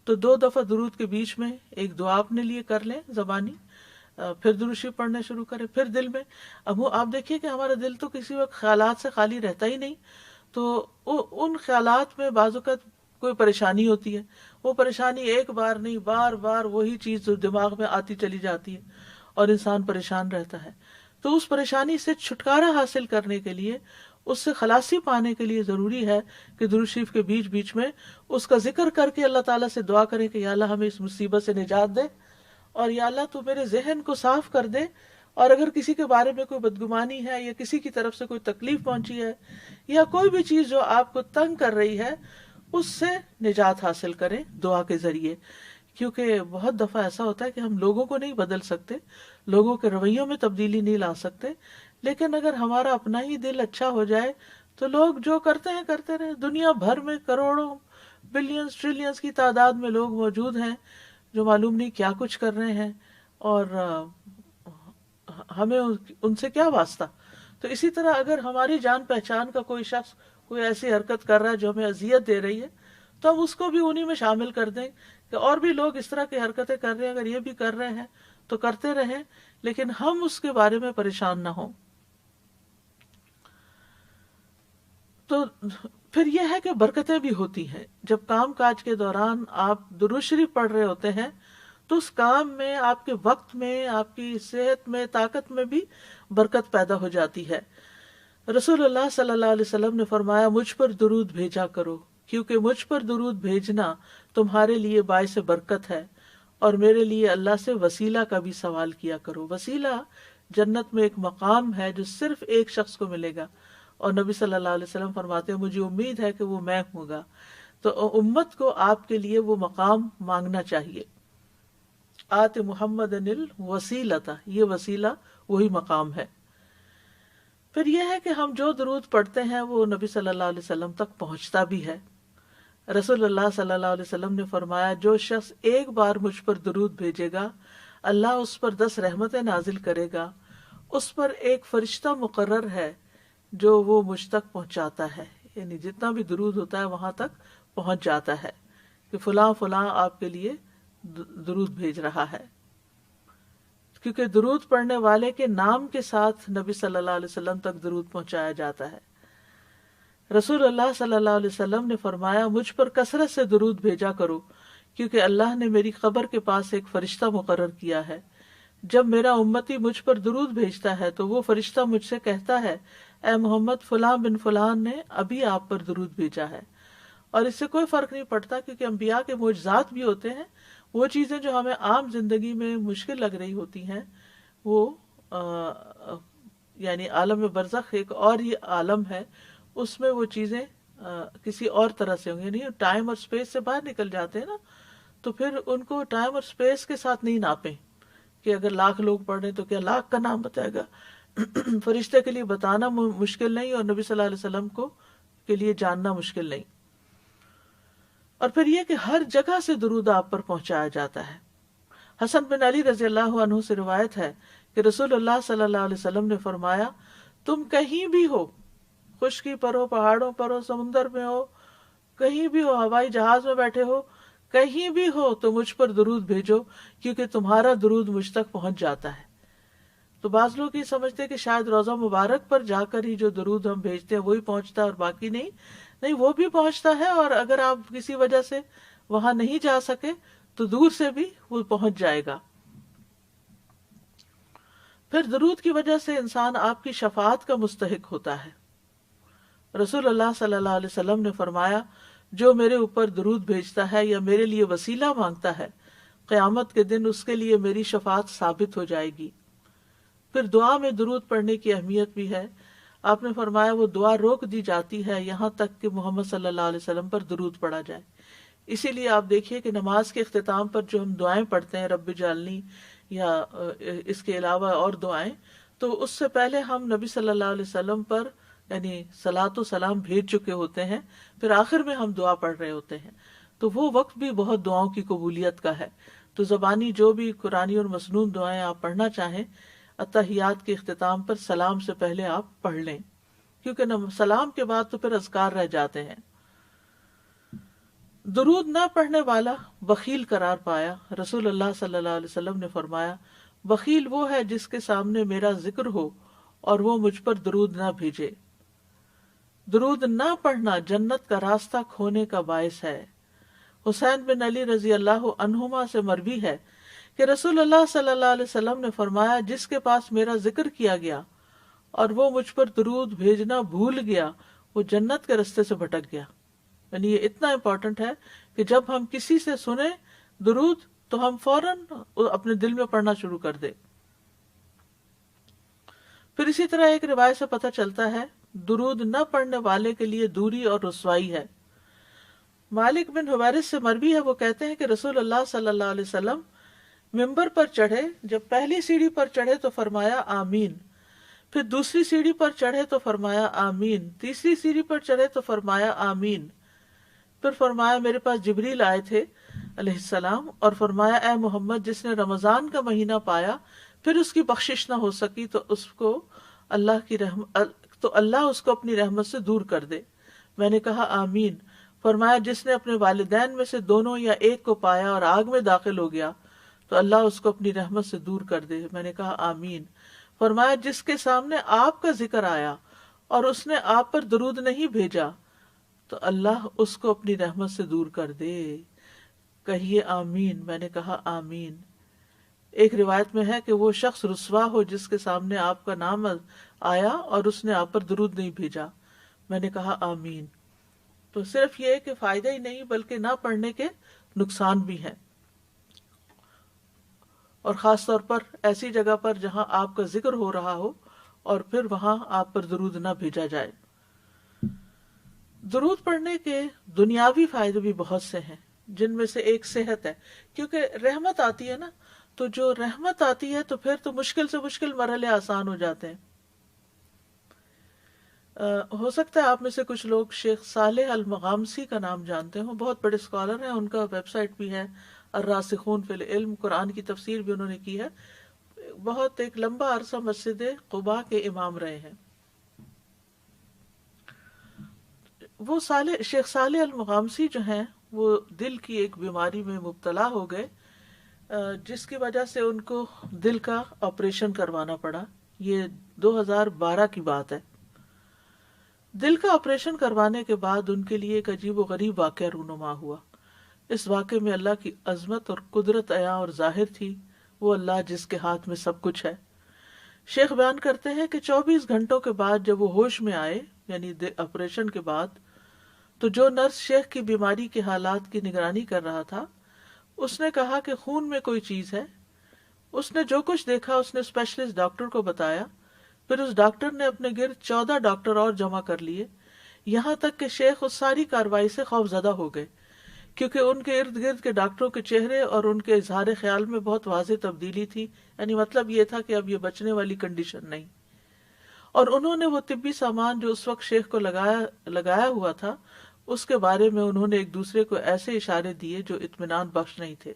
تو 2 دفعہ درود کے بیچ میں ایک دعا اپنے لیے کر لیں زبانی، پھر درود شریف پڑھنے شروع کریں. پھر دل میں اب آپ دیکھیے کہ ہمارا دل تو کسی وقت خیالات سے خالی رہتا ہی نہیں، تو ان خیالات میں بعض اوقات کوئی پریشانی ہوتی ہے، وہ پریشانی ایک بار نہیں بار بار وہی چیز جو دماغ میں آتی چلی جاتی ہے اور انسان پریشان رہتا ہے. تو اس پریشانی سے چھٹکارا حاصل کرنے کے لیے، اس سے خلاصی پانے کے لیے ضروری ہے کہ درود شریف کے بیچ بیچ میں اس کا ذکر کر کے اللہ تعالیٰ سے دعا کریں کہ یا اللہ ہمیں اس مصیبت سے نجات دے، اور یا اللہ تو میرے ذہن کو صاف کر دے، اور اگر کسی کے بارے میں کوئی بدگمانی ہے یا کسی کی طرف سے کوئی تکلیف پہنچی ہے یا کوئی بھی چیز جو آپ کو تنگ کر رہی ہے، اس سے نجات حاصل کریں دعا کے ذریعے. کیونکہ بہت دفعہ ایسا ہوتا ہے کہ ہم لوگوں کو نہیں بدل سکتے، لوگوں کے رویوں میں تبدیلی نہیں لا سکتے، لیکن اگر ہمارا اپنا ہی دل اچھا ہو جائے تو لوگ جو کرتے ہیں کرتے رہے. دنیا بھر میں کروڑوں بلینز ٹریلینز کی تعداد میں لوگ موجود ہیں جو معلوم نہیں کیا کچھ کر رہے ہیں، اور ہمیں ان سے کیا واسطہ. تو اسی طرح اگر ہماری جان پہچان کا کوئی شخص کوئی ایسی حرکت کر رہا ہے جو ہمیں اذیت دے رہی ہے، تو ہم اس کو بھی انہی میں شامل کر دیں کہ اور بھی لوگ اس طرح کی حرکتیں کر رہے ہیں، اگر یہ بھی کر رہے ہیں تو کرتے رہیں، لیکن ہم اس کے بارے میں پریشان نہ ہوں. تو پھر یہ ہے کہ برکتیں بھی ہوتی ہیں. جب کام کاج کے دوران آپ درود شریف پڑھ رہے ہوتے ہیں تو اس کام میں، آپ کے وقت میں، آپ کی صحت میں، طاقت میں بھی برکت پیدا ہو جاتی ہے. رسول اللہ صلی اللہ علیہ وسلم نے فرمایا مجھ پر درود بھیجا کرو، کیونکہ مجھ پر درود بھیجنا تمہارے لیے باعث برکت ہے، اور میرے لیے اللہ سے وسیلہ کا بھی سوال کیا کرو. وسیلہ جنت میں ایک مقام ہے جو صرف ایک شخص کو ملے گا، اور نبی صلی اللہ علیہ وسلم فرماتے ہیں مجھے امید ہے کہ وہ میں ہوں گا. تو امت کو آپ کے لیے وہ مقام مانگنا چاہیے. آت محمد الوسیلۃ، یہ وسیلہ وہی مقام ہے. پھر یہ ہے کہ ہم جو درود پڑھتے ہیں وہ نبی صلی اللہ علیہ وسلم تک پہنچتا بھی ہے. رسول اللہ صلی اللہ علیہ وسلم نے فرمایا جو شخص ایک بار مجھ پر درود بھیجے گا، اللہ اس پر 10 رحمتیں نازل کرے گا. اس پر ایک فرشتہ مقرر ہے جو وہ مجھ تک پہنچاتا ہے، یعنی جتنا بھی درود ہوتا ہے وہاں تک پہنچ جاتا ہے کہ فلاں فلاں آپ کے لیے درود بھیج رہا ہے. کیونکہ درود پڑھنے والے کے نام کے ساتھ نبی صلی اللہ علیہ وسلم تک درود پہنچایا جاتا ہے. رسول اللہ صلی اللہ علیہ وسلم نے فرمایا مجھ پر کثرت سے درود بھیجا کرو، کیونکہ اللہ نے میری قبر کے پاس ایک فرشتہ مقرر کیا ہے. جب میرا امتی مجھ پر درود بھیجتا ہے تو وہ فرشتہ مجھ سے کہتا ہے اے محمد فلاں بن فلاں نے ابھی آپ پر درود بھیجا ہے. اور اس سے کوئی فرق نہیں پڑتا، کیونکہ انبیاء کے معجزات بھی ہوتے ہیں. وہ چیزیں جو ہمیں عام زندگی میں مشکل لگ رہی ہوتی ہیں، وہ یعنی عالم برزخ ایک اور ہی عالم ہے، اس میں وہ چیزیں کسی اور طرح سے ہوں گی. یعنی ٹائم اور سپیس سے باہر نکل جاتے ہیں نا، تو پھر ان کو ٹائم اور سپیس کے ساتھ نہیں ناپیں کہ اگر 1,00,000 لوگ پڑھ رہے ہیں تو کیا 1,00,000 کا نام بتائے گا. فرشتے کے لیے بتانا مشکل نہیں، اور نبی صلی اللہ علیہ وسلم کو کے لیے جاننا مشکل نہیں. اور پھر یہ کہ ہر جگہ سے درود آپ پر پہنچایا جاتا ہے. حسن بن علی رضی اللہ عنہ سے روایت ہے کہ رسول اللہ صلی اللہ علیہ وسلم نے فرمایا تم کہیں بھی ہو، خشکی پر ہو، پہاڑوں پر ہو، سمندر میں ہو، کہیں بھی ہو، ہوائی جہاز میں بیٹھے ہو، کہیں بھی ہو تو مجھ پر درود بھیجو، کیونکہ تمہارا درود مجھ تک پہنچ جاتا ہے. تو بعض لوگ یہ سمجھتے ہیں کہ شاید روضہ مبارک پر جا کر ہی جو درود ہم بھیجتے ہیں وہی پہنچتا ہے اور باقی نہیں. نہیں، وہ بھی پہنچتا ہے، اور اگر آپ کسی وجہ سے وہاں نہیں جا سکے تو دور سے بھی وہ پہنچ جائے گا. پھر درود کی وجہ سے انسان آپ کی شفاعت کا مستحق ہوتا ہے. رسول اللہ صلی اللہ علیہ وسلم نے فرمایا جو میرے اوپر درود بھیجتا ہے یا میرے لیے وسیلہ مانگتا ہے، قیامت کے دن اس کے لیے میری شفاعت ثابت ہو جائے گی. پھر دعا میں درود پڑھنے کی اہمیت بھی ہے. آپ نے فرمایا وہ دعا روک دی جاتی ہے یہاں تک کہ محمد صلی اللہ علیہ وسلم پر درود پڑھا جائے. اسی لیے آپ دیکھیے کہ نماز کے اختتام پر جو ہم دعائیں پڑھتے ہیں، رب اجعلنی یا اس کے علاوہ اور دعائیں، تو اس سے پہلے ہم نبی صلی اللہ علیہ وسلم پر یعنی صلاۃ و سلام بھیج چکے ہوتے ہیں، پھر آخر میں ہم دعا پڑھ رہے ہوتے ہیں. تو وہ وقت بھی بہت دعاؤں کی قبولیت کا ہے. تو زبانی جو بھی قرآنی اور مسنون دعائیں آپ پڑھنا چاہیں، اتحیات کے اختتام پر سلام سے پہلے آپ پڑھ لیں، کیونکہ سلام کے بعد تو پھر اذکار رہ جاتے ہیں. درود نہ پڑھنے والا بخیل قرار پایا. رسول اللہ صلی اللہ علیہ وسلم نے فرمایا بخیل وہ ہے جس کے سامنے میرا ذکر ہو اور وہ مجھ پر درود نہ بھیجے۔ درود نہ پڑھنا جنت کا راستہ کھونے کا باعث ہے۔ حسین بن علی رضی اللہ عنہما سے مروی ہے کہ رسول اللہ صلی اللہ علیہ وسلم نے فرمایا، جس کے پاس میرا ذکر کیا گیا اور وہ مجھ پر درود بھیجنا بھول گیا، وہ جنت کے رستے سے بھٹک گیا۔ یعنی یہ اتنا امپورٹنٹ ہے کہ جب ہم کسی سے سنیں درود تو ہم فوراً اپنے دل میں پڑھنا شروع کر دیں۔ پھر اسی طرح ایک روایت سے پتہ چلتا ہے درود نہ پڑھنے والے کے لیے دوری اور رسوائی ہے۔ مالک بن حویرث سے مروی ہے، وہ کہتے ہیں کہ رسول اللہ صلی اللہ علیہ وسلم ممبر پر چڑھے، جب پہلی سیڑھی پر چڑھے تو فرمایا آمین، پھر دوسری سیڑھی پر چڑھے تو فرمایا آمین، تیسری سیڑھی پر چڑھے تو فرمایا آمین، پھر فرمایا میرے پاس جبریل آئے تھے علیہ السلام اور فرمایا اے محمد، جس نے رمضان کا مہینہ پایا پھر اس کی بخشش نہ ہو سکی تو اللہ اس کو اپنی رحمت سے دور کر دے۔ میں نے کہا آمین۔ فرمایا جس نے اپنے والدین میں سے دونوں یا ایک کو پایا اور آگ میں داخل ہو گیا تو اللہ اس کو اپنی رحمت سے دور کر دے۔ میں نے کہا آمین۔ فرمایا جس کے سامنے آپ کا ذکر آیا اور اس نے آپ پر درود نہیں بھیجا تو اللہ اس کو اپنی رحمت سے دور کر دے۔ کہیے آمین۔ میں نے کہا آمین۔ ایک روایت میں ہے کہ وہ شخص رسوا ہو جس کے سامنے آپ کا نام آیا اور اس نے آپ پر درود نہیں بھیجا۔ میں نے کہا آمین۔ تو صرف یہ کہ فائدہ ہی نہیں بلکہ نہ پڑھنے کے نقصان بھی ہیں، اور خاص طور پر ایسی جگہ پر جہاں آپ کا ذکر ہو رہا ہو اور پھر وہاں آپ پر درود نہ بھیجا جائے۔ درود پڑھنے کے دنیاوی فائدے بھی بہت سے ہیں، جن میں سے ایک صحت ہے، کیونکہ رحمت آتی ہے نا، تو جو رحمت آتی ہے تو پھر تو مشکل سے مشکل مرحلے آسان ہو جاتے ہیں۔ ہو سکتا ہے آپ میں سے کچھ لوگ شیخ صالح المغامسی کا نام جانتے ہوں، بہت بڑے اسکالر ہیں، ان کا ویب سائٹ بھی ہے الراسخون فی العلم، قرآن کی تفسیر بھی انہوں نے کی ہے، بہت ایک لمبا عرصہ مسجد قباء کے امام رہے ہیں۔ وہ شیخ صالح المغامسی جو ہیں وہ دل کی ایک بیماری میں مبتلا ہو گئے، جس کی وجہ سے ان کو دل کا آپریشن کروانا پڑا۔ یہ 2012 کی بات ہے۔ دل کا آپریشن کروانے کے بعد ان کے لیے ایک عجیب و غریب واقعہ رونما ہوا۔ اس واقعے میں اللہ کی عظمت اور قدرت عیاں اور ظاہر تھی، وہ اللہ جس کے ہاتھ میں سب کچھ ہے۔ شیخ بیان کرتے ہیں کہ 24 گھنٹوں کے بعد جب وہ ہوش میں آئے، یعنی آپریشن کے بعد، تو جو نرس شیخ کی بیماری کے حالات کی نگرانی کر رہا تھا اس نے کہا کہ خون میں کوئی چیز ہے۔ اس نے جو کچھ دیکھا اس نے اسپیشلسٹ ڈاکٹر کو بتایا، پھر اس ڈاکٹر نے اپنے گرد 14 ڈاکٹر اور جمع کر لیے، یہاں تک کہ شیخ اس ساری کارروائی سے خوف زدہ ہو گئے، کیونکہ ان کے ارد گرد کے ڈاکٹروں کے چہرے اور ان کے اظہار خیال میں بہت واضح تبدیلی تھی، یعنی مطلب یہ تھا کہ اب یہ بچنے والی کنڈیشن نہیں۔ اور انہوں نے وہ طبی سامان جو اس وقت شیخ کو لگایا ہوا تھا، اس کے بارے میں انہوں نے ایک دوسرے کو ایسے اشارے دیے جو اطمینان بخش نہیں تھے،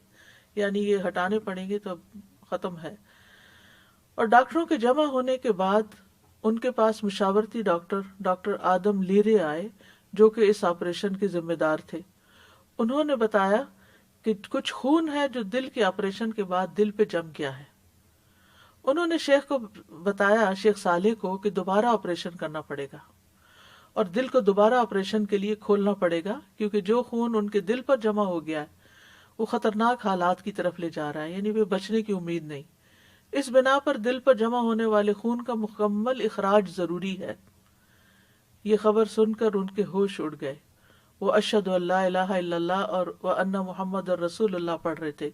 یعنی یہ ہٹانے پڑیں گے تو اب ختم ہے۔ اور ڈاکٹروں کے جمع ہونے کے بعد ان کے پاس مشاورتی ڈاکٹر آدم لیرے آئے، جو کہ اس آپریشن کے ذمہ دار تھے۔ انہوں نے بتایا کہ کچھ خون ہے جو دل کے آپریشن کے بعد دل پہ جم گیا ہے۔ انہوں نے شیخ کو بتایا، شیخ صالح کو، کہ دوبارہ آپریشن کرنا پڑے گا اور دل کو دوبارہ آپریشن کے لیے کھولنا پڑے گا، کیونکہ جو خون ان کے دل پر جمع ہو گیا ہے وہ خطرناک حالات کی طرف لے جا رہا ہے، یعنی وہ بچنے کی امید نہیں۔ اس بنا پر دل پر جمع ہونے والے خون کا مکمل اخراج ضروری ہے۔ یہ خبر سن کر ان کے ہوش اڑ گئے، وہ اشہد ان لا الہ الا اللہ اور وان محمد رسول اللہ پڑھ رہے تھے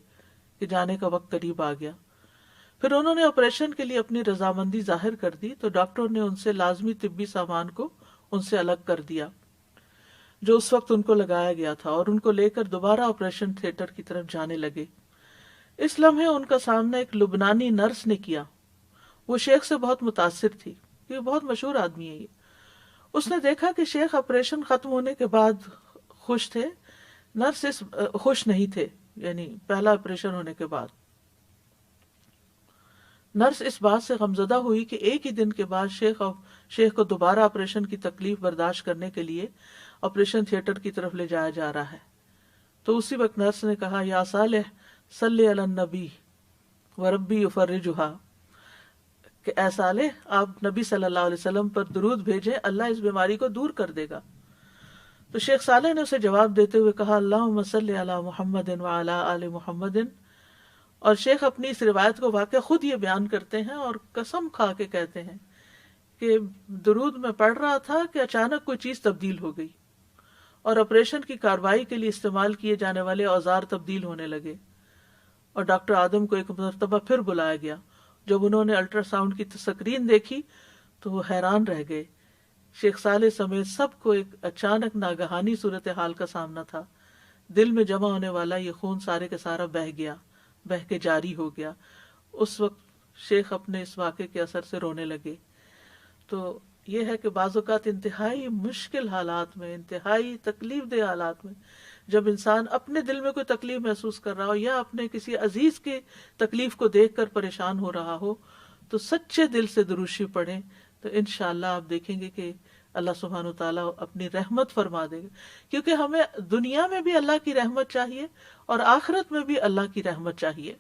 کہ جانے کا وقت قریب آ گیا۔ پھر انہوں نے آپریشن کے لیے اپنی رضامندی ظاہر کر دی تو ڈاکٹروں نے ان سے لازمی طبی سامان کو ان سے الگ کر دیا جو اس وقت ان کو لگایا گیا تھا، اور ان کو لے کر دوبارہ آپریشن تھیٹر کی طرف جانے لگے۔ اس لمحے ان کا سامنا ایک لبنانی نرس نے کیا۔ وہ شیخ سے بہت متاثر تھی، یہ بہت مشہور آدمی ہے یہ۔ اس نے دیکھا کہ شیخ آپریشن ختم ہونے کے بعد خوش تھے، نرس خوش نہیں تھے، یعنی پہلا آپریشن ہونے کے بعد۔ نرس اس بات سے غمزدہ ہوئی کہ ایک ہی دن کے بعد شیخ کو دوبارہ آپریشن کی تکلیف برداشت کرنے کے لیے آپریشن تھیٹر کی طرف لے جایا جا رہا ہے۔ تو اسی وقت نرس نے کہا، یا صالح صلی علی النبی، وربی یفرجھا، کہ اے صالح آپ نبی صلی اللہ علیہ وسلم پر درود بھیجیں، اللہ اس بیماری کو دور کر دے گا۔ تو شیخ صالح نے اسے جواب دیتے ہوئے کہا اللہم صلی علی محمد وعلی آل محمد، اور شیخ اپنی اس روایت کو واقع خود یہ بیان کرتے ہیں اور قسم کھا کے کہتے ہیں کہ درود میں پڑھ رہا تھا کہ اچانک کوئی چیز تبدیل ہو گئی اور آپریشن کی کارروائی کے لیے استعمال کیے جانے والے اوزار تبدیل ہونے لگے، اور ڈاکٹر آدم کو ایک مرتبہ پھر بلایا گیا۔ جب انہوں نے الٹرا ساؤنڈ کی سکرین دیکھی تو وہ حیران رہ گئے۔ شیخ صالح سمیت سب کو ایک اچانک ناگہانی صورتحال کا سامنا تھا۔ دل میں جمع ہونے والا یہ خون سارے کا سارا بہہ کے جاری ہو گیا۔ اس وقت شیخ اپنے اس واقعے کے اثر سے رونے لگے۔ تو یہ ہے کہ بعض اوقات انتہائی مشکل حالات میں، انتہائی تکلیف دہ حالات میں، جب انسان اپنے دل میں کوئی تکلیف محسوس کر رہا ہو یا اپنے کسی عزیز کی تکلیف کو دیکھ کر پریشان ہو رہا ہو، تو سچے دل سے درود شریف پڑھیں، تو انشاءاللہ آپ دیکھیں گے کہ اللہ سبحانہ وتعالیٰ اپنی رحمت فرما دے گا، کیونکہ ہمیں دنیا میں بھی اللہ کی رحمت چاہیے اور آخرت میں بھی اللہ کی رحمت چاہیے۔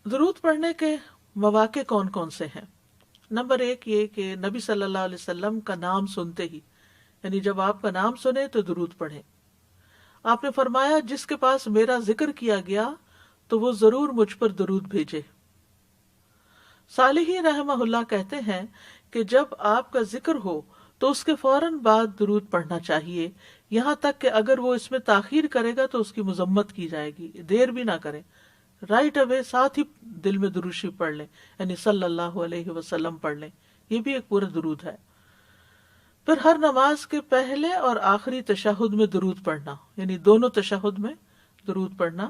درود پڑھنے کے مواقع کون کون سے ہیں؟ نمبر 1 یہ کہ نبی صلی اللہ علیہ وسلم کا نام سنتے ہی، یعنی جب آپ کا نام سنیں تو درود پڑھیں۔ آپ نے فرمایا جس کے پاس میرا ذکر کیا گیا تو وہ ضرور مجھ پر درود بھیجے۔ صالحی رحمہ اللہ کہتے ہیں کہ جب آپ کا ذکر ہو تو اس کے فوراً بعد درود پڑھنا چاہیے، یہاں تک کہ اگر وہ اس میں تاخیر کرے گا تو اس کی مذمت کی جائے گی۔ دیر بھی نہ کریں، رائٹ اوے ساتھ ہی دل میں درود شریف پڑھ لیں، یعنی صلی اللہ علیہ وسلم پڑھ لیں، یہ بھی ایک پورا درود ہے۔ پھر ہر نماز کے پہلے اور آخری تشہد میں درود پڑھنا، یعنی دونوں تشہد میں درود پڑھنا۔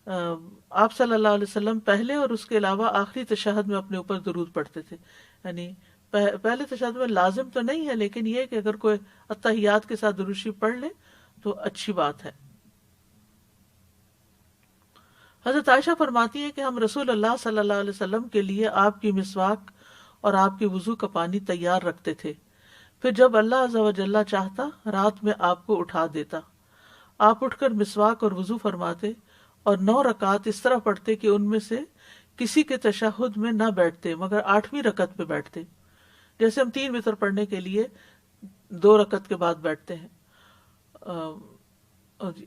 آپ صلی اللہ علیہ وسلم پہلے اور اس کے علاوہ آخری تشہد میں اپنے اوپر درود پڑھتے تھے، یعنی پہلے تشہد میں لازم تو نہیں ہے، لیکن یہ کہ اگر کوئی اتحیات کے ساتھ درود شریف پڑھ لے تو اچھی بات ہے۔ حضرت عائشہ فرماتی ہے کہ ہم رسول اللہ صلی اللہ علیہ وسلم کے لیے آپ کی مسواک اور آپ کے وضو کا پانی تیار رکھتے تھے، پھر جب اللہ عز و جل چاہتا رات میں آپ کو اٹھا دیتا، آپ اٹھ کر مسواک اور وضو فرماتے اور 9 رکعات اس طرح پڑھتے کہ ان میں سے کسی کے تشہد میں نہ بیٹھتے مگر 8ویں رکعت پہ بیٹھتے، جیسے ہم 3 وتر پڑھنے کے لیے 2 رکعت کے بعد بیٹھتے ہیں،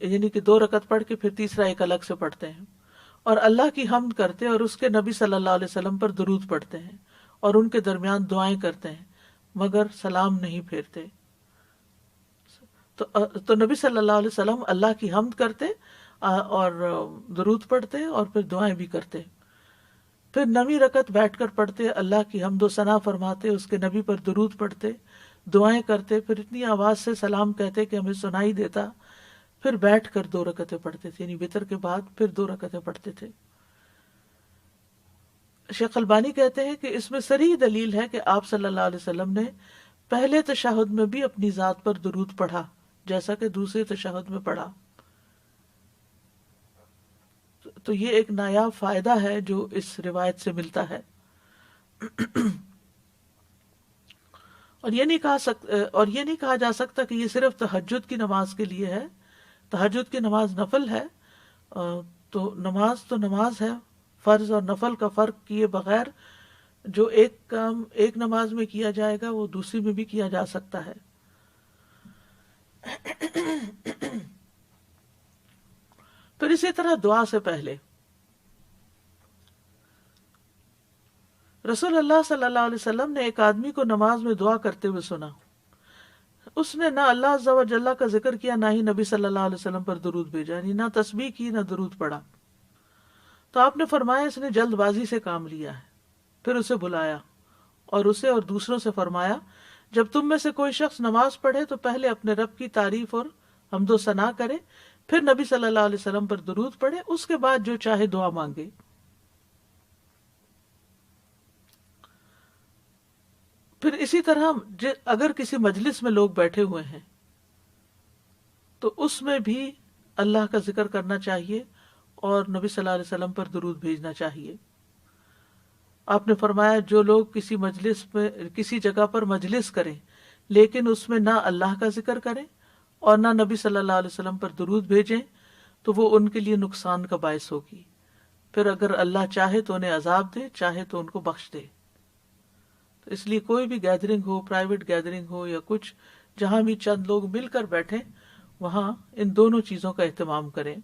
یعنی کہ 2 رکعت پڑھ کے پھر تیسرا ایک الگ سے پڑھتے ہیں، اور اللہ کی حمد کرتے اور اس کے نبی صلی اللہ علیہ وسلم پر درود پڑھتے ہیں اور ان کے درمیان دعائیں کرتے ہیں مگر سلام نہیں پھیرتے۔ تو نبی صلی اللہ علیہ وسلم اللہ کی حمد کرتے اور درود پڑھتے اور پھر دعائیں بھی کرتے، پھر 9ویں رکعت بیٹھ کر پڑھتے، اللہ کی حمد و ثنا فرماتے، اس کے نبی پر درود پڑھتے، دعائیں کرتے، پھر اتنی آواز سے سلام کہتے کہ ہمیں سنائی دیتا، پھر بیٹھ کر 2 رکعتیں پڑھتے تھے، یعنی وتر کے بعد پھر 2 رکعتیں پڑھتے تھے۔ شیخ البانی کہتے ہیں کہ اس میں صریح دلیل ہے کہ آپ صلی اللہ علیہ وسلم نے پہلے تشہد میں بھی اپنی ذات پر درود پڑھا جیسا کہ دوسرے تشہد میں پڑھا۔ تو یہ ایک نایاب فائدہ ہے جو اس روایت سے ملتا ہے۔ اور یہ نہیں کہا جا سکتا کہ یہ صرف تہجد کی نماز کے لیے ہے۔ تہجد کی نماز نفل ہے، تو نماز ہے، فرض اور نفل کا فرق کیے بغیر جو ایک کام ایک نماز میں کیا جائے گا وہ دوسری میں بھی کیا جا سکتا ہے۔ پھر اسی طرح دعا سے پہلے رسول اللہ صلی اللہ علیہ وسلم نے ایک آدمی کو نماز میں دعا کرتے ہوئے سنا، اس نے نہ اللہ عز و جل کا ذکر کیا، نہ ہی نبی صلی اللہ علیہ وسلم پر درود بھیجا، یعنی نہ تسبیح کی نہ درود پڑھا۔ تو آپ نے فرمایا اس نے جلد بازی سے کام لیا ہے۔ پھر اسے بلایا اور اسے اور دوسروں سے فرمایا جب تم میں سے کوئی شخص نماز پڑھے تو پہلے اپنے رب کی تعریف اور حمد و ثنا کرے، پھر نبی صلی اللہ علیہ وسلم پر درود پڑھے، اس کے بعد جو چاہے دعا مانگے۔ پھر اسی طرح اگر کسی مجلس میں لوگ بیٹھے ہوئے ہیں تو اس میں بھی اللہ کا ذکر کرنا چاہیے اور نبی صلی اللہ علیہ وسلم پر درود بھیجنا چاہیے۔ آپ نے فرمایا جو لوگ کسی جگہ پر مجلس کریں لیکن اس میں نہ اللہ کا ذکر کریں اور نہ نبی صلی اللہ علیہ وسلم پر درود بھیجیں تو وہ ان کے لیے نقصان کا باعث ہوگی. پھر اگر اللہ چاہے تو انہیں عذاب دے، چاہے تو ان کو بخش دے. تو اس لیے کوئی بھی گیدرنگ ہو، پرائیویٹ گیدرنگ ہو یا کچھ، جہاں بھی چند لوگ مل کر بیٹھیں، وہاں ان دونوں چیزوں کا اہتمام کریں.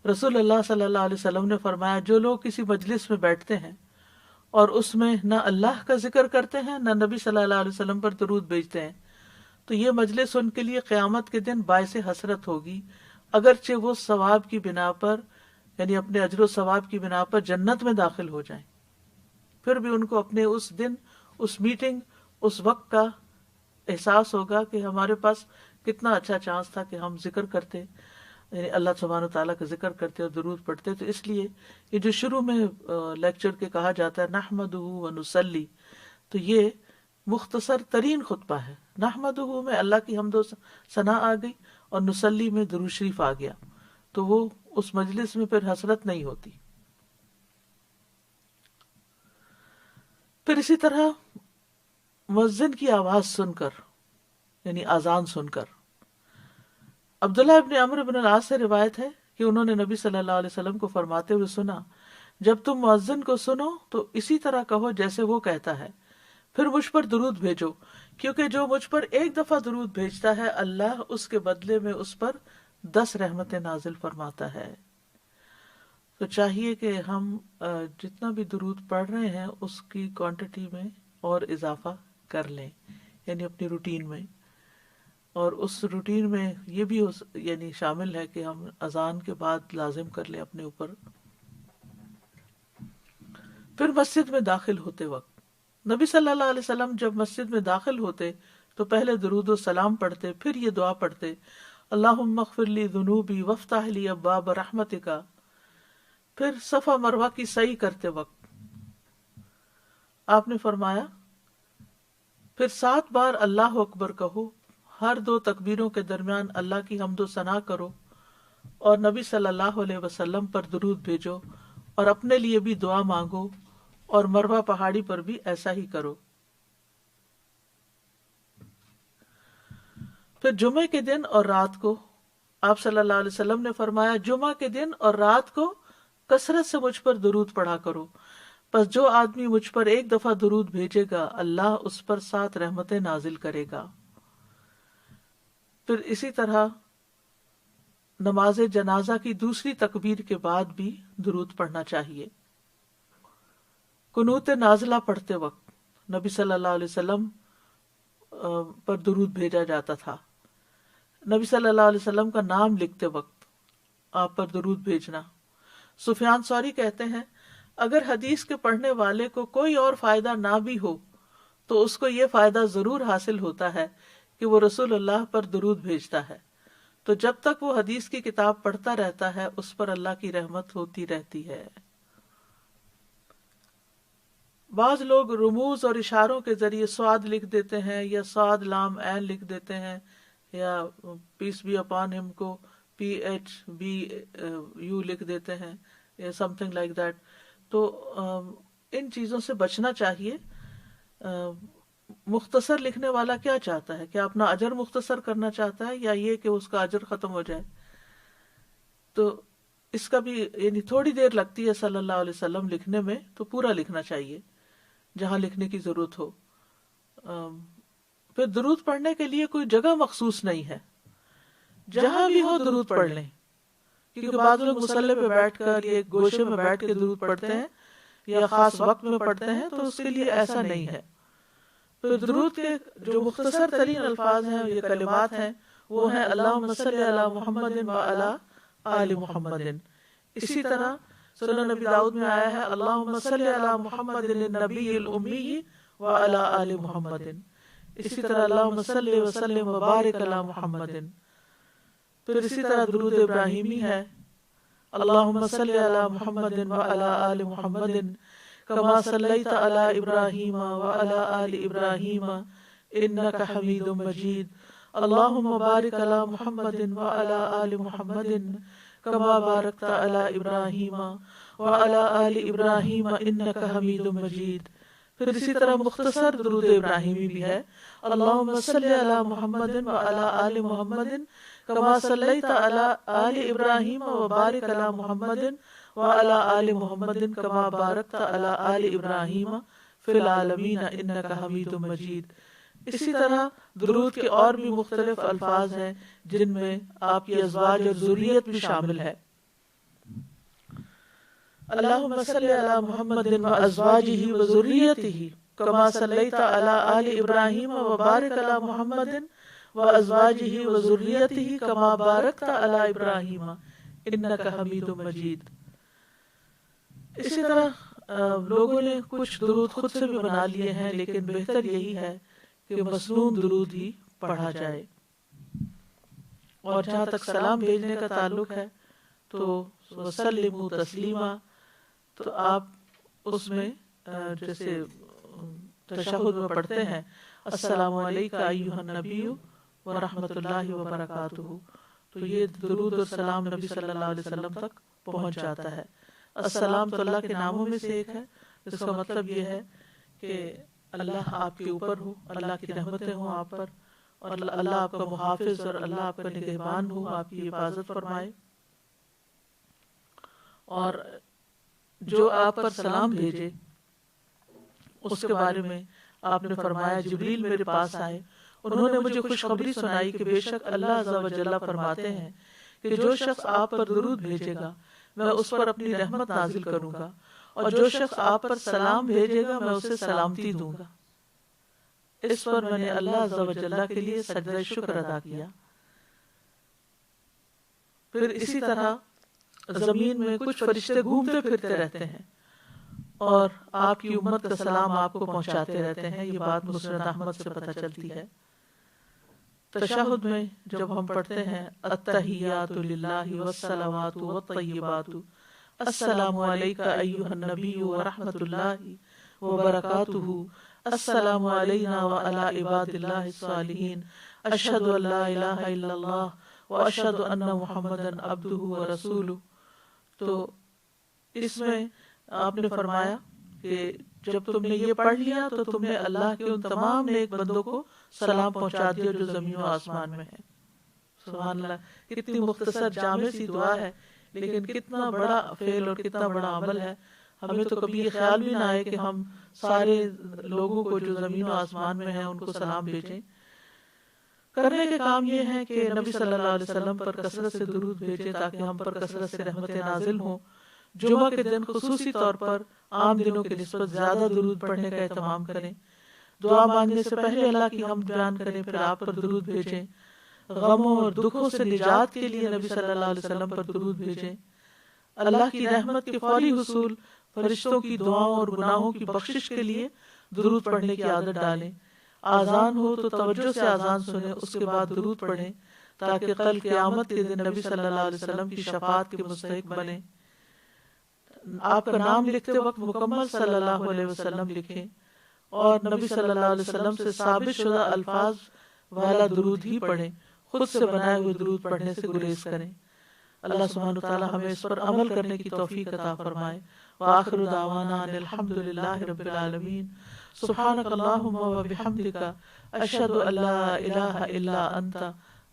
رسول اللہ صلی اللہ علیہ وسلم نے فرمایا جو لوگ کسی مجلس میں بیٹھتے ہیں اور اس میں نہ اللہ کا ذکر کرتے ہیں نہ نبی صلی اللہ علیہ وسلم پر درود بھیجتے ہیں تو یہ مجلس ان کے لیے قیامت کے دن باعث حسرت ہوگی، اگرچہ وہ ثواب کی بنا پر، یعنی اپنے اجر و ثواب کی بنا پر جنت میں داخل ہو جائیں، پھر بھی ان کو اپنے اس دن، اس میٹنگ، اس وقت کا احساس ہوگا کہ ہمارے پاس کتنا اچھا چانس تھا کہ ہم ذکر کرتے، یعنی اللہ سبحانہ تعالیٰ کا ذکر کرتے اور درود پڑھتے. تو اس لیے یہ جو شروع میں لیکچر کے کہا جاتا ہے نحمدہ و نصلی، تو یہ مختصر ترین خطبہ ہے. نحمدہ میں اللہ کی حمد و ثنا آ گئی اور نصلی میں درود شریف آ گیا، تو وہ اس مجلس میں پھر حسرت نہیں ہوتی. پھر اسی طرح مؤذن کی آواز سن کر، یعنی اذان سن کر، عبداللہ ابن عمرو بن العاص سے روایت ہے کہ انہوں نے نبی صلی اللہ علیہ وسلم کو فرماتے ہوئے سنا، جب تم مؤذن کو سنو تو اسی طرح کہو جیسے وہ کہتا ہے، پھر مجھ پر درود بھیجو، کیونکہ جو مجھ پر ایک دفعہ درود بھیجتا ہے اللہ اس کے بدلے میں اس پر 10 رحمتیں نازل فرماتا ہے. تو چاہیے کہ ہم جتنا بھی درود پڑھ رہے ہیں اس کی کوانٹٹی میں اور اضافہ کر لیں، یعنی اپنی روٹین میں. اور اس روٹین میں یہ بھی یعنی شامل ہے کہ ہم اذان کے بعد لازم کر لیں اپنے اوپر. پھر مسجد میں داخل ہوتے وقت نبی صلی اللہ علیہ وسلم جب مسجد میں داخل ہوتے تو پہلے درود و سلام پڑھتے، پھر یہ دعا پڑھتے اللہم اغفر لی ذنوبی وافتح لی ابواب رحمتک. پھر صفا مروہ کی سعی کرتے وقت آپ نے فرمایا پھر 7 بار اللہ اکبر کہو، ہر 2 تکبیروں کے درمیان اللہ کی حمد و ثنا کرو اور نبی صلی اللہ علیہ وسلم پر درود بھیجو اور اپنے لیے بھی دعا مانگو اور مروہ پہاڑی پر بھی ایسا ہی کرو. پھر جمعے کے دن اور رات کو آپ صلی اللہ علیہ وسلم نے فرمایا جمعہ کے دن اور رات کو کثرت سے مجھ پر درود پڑھا کرو، پس جو آدمی مجھ پر ایک دفعہ درود بھیجے گا اللہ اس پر 7 رحمتیں نازل کرے گا. پھر اسی طرح نماز جنازہ کی دوسری تکبیر کے بعد بھی درود پڑھنا چاہیے. قنوت نازلہ پڑھتے وقت نبی صلی اللہ علیہ وسلم پر درود بھیجا جاتا تھا. نبی صلی اللہ علیہ وسلم کا نام لکھتے وقت آپ پر درود بھیجنا. سفیان ثوری کہتے ہیں اگر حدیث کے پڑھنے والے کو کوئی اور فائدہ نہ بھی ہو تو اس کو یہ فائدہ ضرور حاصل ہوتا ہے کہ وہ رسول اللہ پر درود بھیجتا ہے، تو جب تک وہ حدیث کی کتاب پڑھتا رہتا ہے اس پر اللہ کی رحمت ہوتی رہتی ہے. بعض لوگ رموز اور اشاروں کے ذریعے سواد لکھ دیتے ہیں یا سواد لام عین لکھ دیتے ہیں یا پیس بی اپان ہم کو PHBU لکھ دیتے ہیں یا سم تھنگ لائک دیٹ. تو ان چیزوں سے بچنا چاہیے. مختصر لکھنے والا کیا چاہتا ہے؟ کیا اپنا اجر مختصر کرنا چاہتا ہے یا یہ کہ اس کا اجر ختم ہو جائے؟ تو اس کا بھی یعنی تھوڑی دیر لگتی ہے صلی اللہ علیہ وسلم لکھنے میں، تو پورا لکھنا چاہیے جہاں لکھنے کی ضرورت ہو. پھر درود پڑھنے کے لیے کوئی جگہ مخصوص نہیں ہے، جہاں بھی ہو درود پڑھ لیں، کیونکہ بعض لوگ مصلی پہ بیٹھ کر یا ایک گوشے میں بیٹھ کے درود پڑھتے ہیں یا خاص وقت میں پڑھتے ہیں، تو اس کے لیے ایسا نہیں ہے. تو درود کے جو مختصر ترین الفاظ ہیں، یہ کلمات ہیں، وہ ہیں اللہم صلی علی محمد وعلی آل محمد. اسی طرح سنن نبی داؤد میں آیا ہے اللہم صلی علی محمد النبی الامی وعلی آل محمد. اسی طرح اللہم صلی وسلم وبارک علی محمد. پھر اسی طرح درود ابراہیمی ہے اللہم صلی علی محمد وعلی آل محمد کما صلیت علی ابراہیم وعلی آل ابراہیم انک حمید مجید. اللہم بارک علی محمد وعلی آل محمد کما بارکت علی ابراہیم وعلی آل ابراہیم انک حمید مجید. پھر اسی طرح مختصر درود ابراہیمی بھی ہے اللہم صلی علی محمد وعلی آل محمد كما صليت على آل إبراهيم وبارك على محمد وعلى آل محمد كما باركت على آل إبراهيم في العالمين إنك حميد مجيد۔ اسی طرح درود کے اور بھی مختلف الفاظ ہیں جن میں آپ کی ازواج اور ذریت بھی شامل ہے۔ اللہم صلی علی محمد وازواجہ وذریتہ کما صلیت علی آل ابراہیم وبارک علی محمد وازواجہ وذریتہ کما بارکت علی ابراہیم انک حمید مجید۔ اسی طرح لوگوں نے کچھ درود خود سے بھی بنا لیے ہیں، لیکن بہتر یہی ہے کہ مسنون درود ہی پڑھا جائے۔ اور جہاں تک سلام بھیجنے کا تعلق ہے تو وسلموا تسلیما، تو آپ اس میں جیسے تشہد میں پڑھتے ہیں السلام علیکہ ایھا النبی ورحمۃ اللہ وبرکاتہ، تو یہ درود و سلام نبی صلی اللہ علیہ وسلم تک پہنچ جاتا ہے۔ السلام تو اللہ کے ناموں میں سے ایک ہے، اس کا مطلب یہ ہے کہ اللہ آپ کے اوپر ہو، اللہ کی رحمتیں ہوں آپ پر، اور اللہ آپ کا محافظ اور اللہ آپ کا نگہبان ہو، آپ کی حفاظت فرمائے۔ اور جو آپ پر سلام بھیجے اس کے بارے میں آپ نے فرمایا جبریل میرے پاس آئے، انہوں نے مجھے خوشخبری سنائی کہ بے شک اللہ عز و جل فرماتے ہیں کہ جو شخص آپ پر درود بھیجے گا میں اس پر اپنی رحمت نازل کروں گا، اور جو شخص آپ پر سلام بھیجے گا میں اسے سلامتی دوں گا۔ اس پر میں نے اللہ عز و جل کے لیے سجدہ شکر ادا کیا۔ پھر اسی طرح زمین میں کچھ فرشتے گھومتے پھرتے رہتے ہیں اور آپ کی امت کا سلام آپ کو پہنچاتے رہتے ہیں، یہ بات مسند احمد سے پتہ چلتی ہے۔ تشہد میں جب ہم پڑھتے ہیں التحیات للہ والصلوات والطیبات السلام علیکہ ایھا النبی ورحمۃ اللہ وبرکاتہ السلام علینا وعلی عباد اللہ الصالحین اشہد ان لا الہ الا اللہ واشہد ان محمدا عبدہ ورسولہ، تو اس میں آپ نے فرمایا کہ جب تم نے یہ پڑھ لیا تو تم نے اللہ کے ان تمام نیک بندوں کو سلام پہنچا دیا جو زمین و آسمان میں ہیں۔ سبحان اللہ، کتنی مختصر جامع سی دعا ہے لیکن کتنا بڑا فعل اور کتنا بڑا عمل ہے۔ ہمیں تو کبھی یہ خیال بھی نہ آئے کہ ہم سارے لوگوں کو جو زمین و آسمان میں ہیں ان کو سلام بھیجیں۔ کرنے کے کام یہ ہے کہ نبی صلی اللہ علیہ وسلم پر کثرت سے درود بھیجیں تاکہ ہم پر کثرت سے رحمتیں نازل ہوں۔ جمعہ کے دن خصوصی طور پر عام دنوں کی نسبت زیادہ درود پڑھنے کا اہتمام کریں۔ دعا مانگنے سے پہلے اللہ کی حمد بیان کریں، پھر آپ پر درود بھیجیں۔ غموں اور دکھوں سے نجات کے لیے نبی صلی اللہ علیہ وسلم پر درود بھیجیں۔ اللہ کی رحمت کے فوری حصول، فرشتوں کی دعاؤں اور گناہوں کی بخشش کے لیے درود پڑھنے کی عادت ڈالیں۔ آذان ہو تو توجہ سے آذان سنیں، اس کے بعد درود پڑھیں تاکہ کل قیامت کے دن نبی صلی اللہ علیہ وسلم کی شفاعت کے مستحق بنیں۔ آپ کا نام لکھتے وقت مکمل صلی اللہ علیہ وسلم لکھیں اور نبی صلی اللہ علیہ وسلم سے ثابت شدہ الفاظ والا درود ہی پڑھیں، خود سے بنائے ہوئے درود پڑھنے سے گریز کریں۔ اللہ سبحانہ وتعالی ہمیں اس پر عمل کرنے کی توفیق عطا فرمائے۔ وآخر دعوانا ان الحمد للہ رب العالمین۔ سبحانک اللہم وبحمدک اشہد ان لا الہ الا انت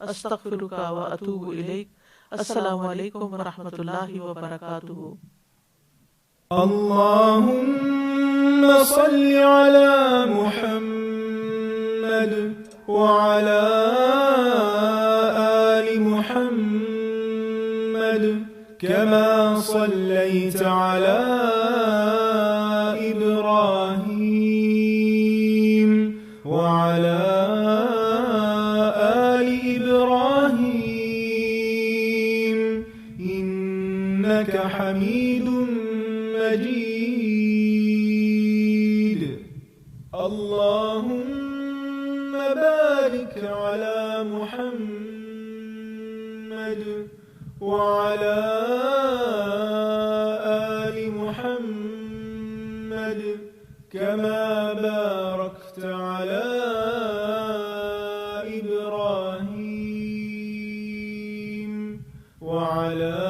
استغفرک واتوب الیک۔ السلام علیکم ورحمۃ اللہ وبرکاتہ۔ اللهم صل على محمد وعلى آل محمد كما صليت على إبراهيم وعلى آل إبراهيم إنك حميد مجيد۔ اللهم بارك على محمد وعلى آل محمد كما باركت على إبراهيم وعلى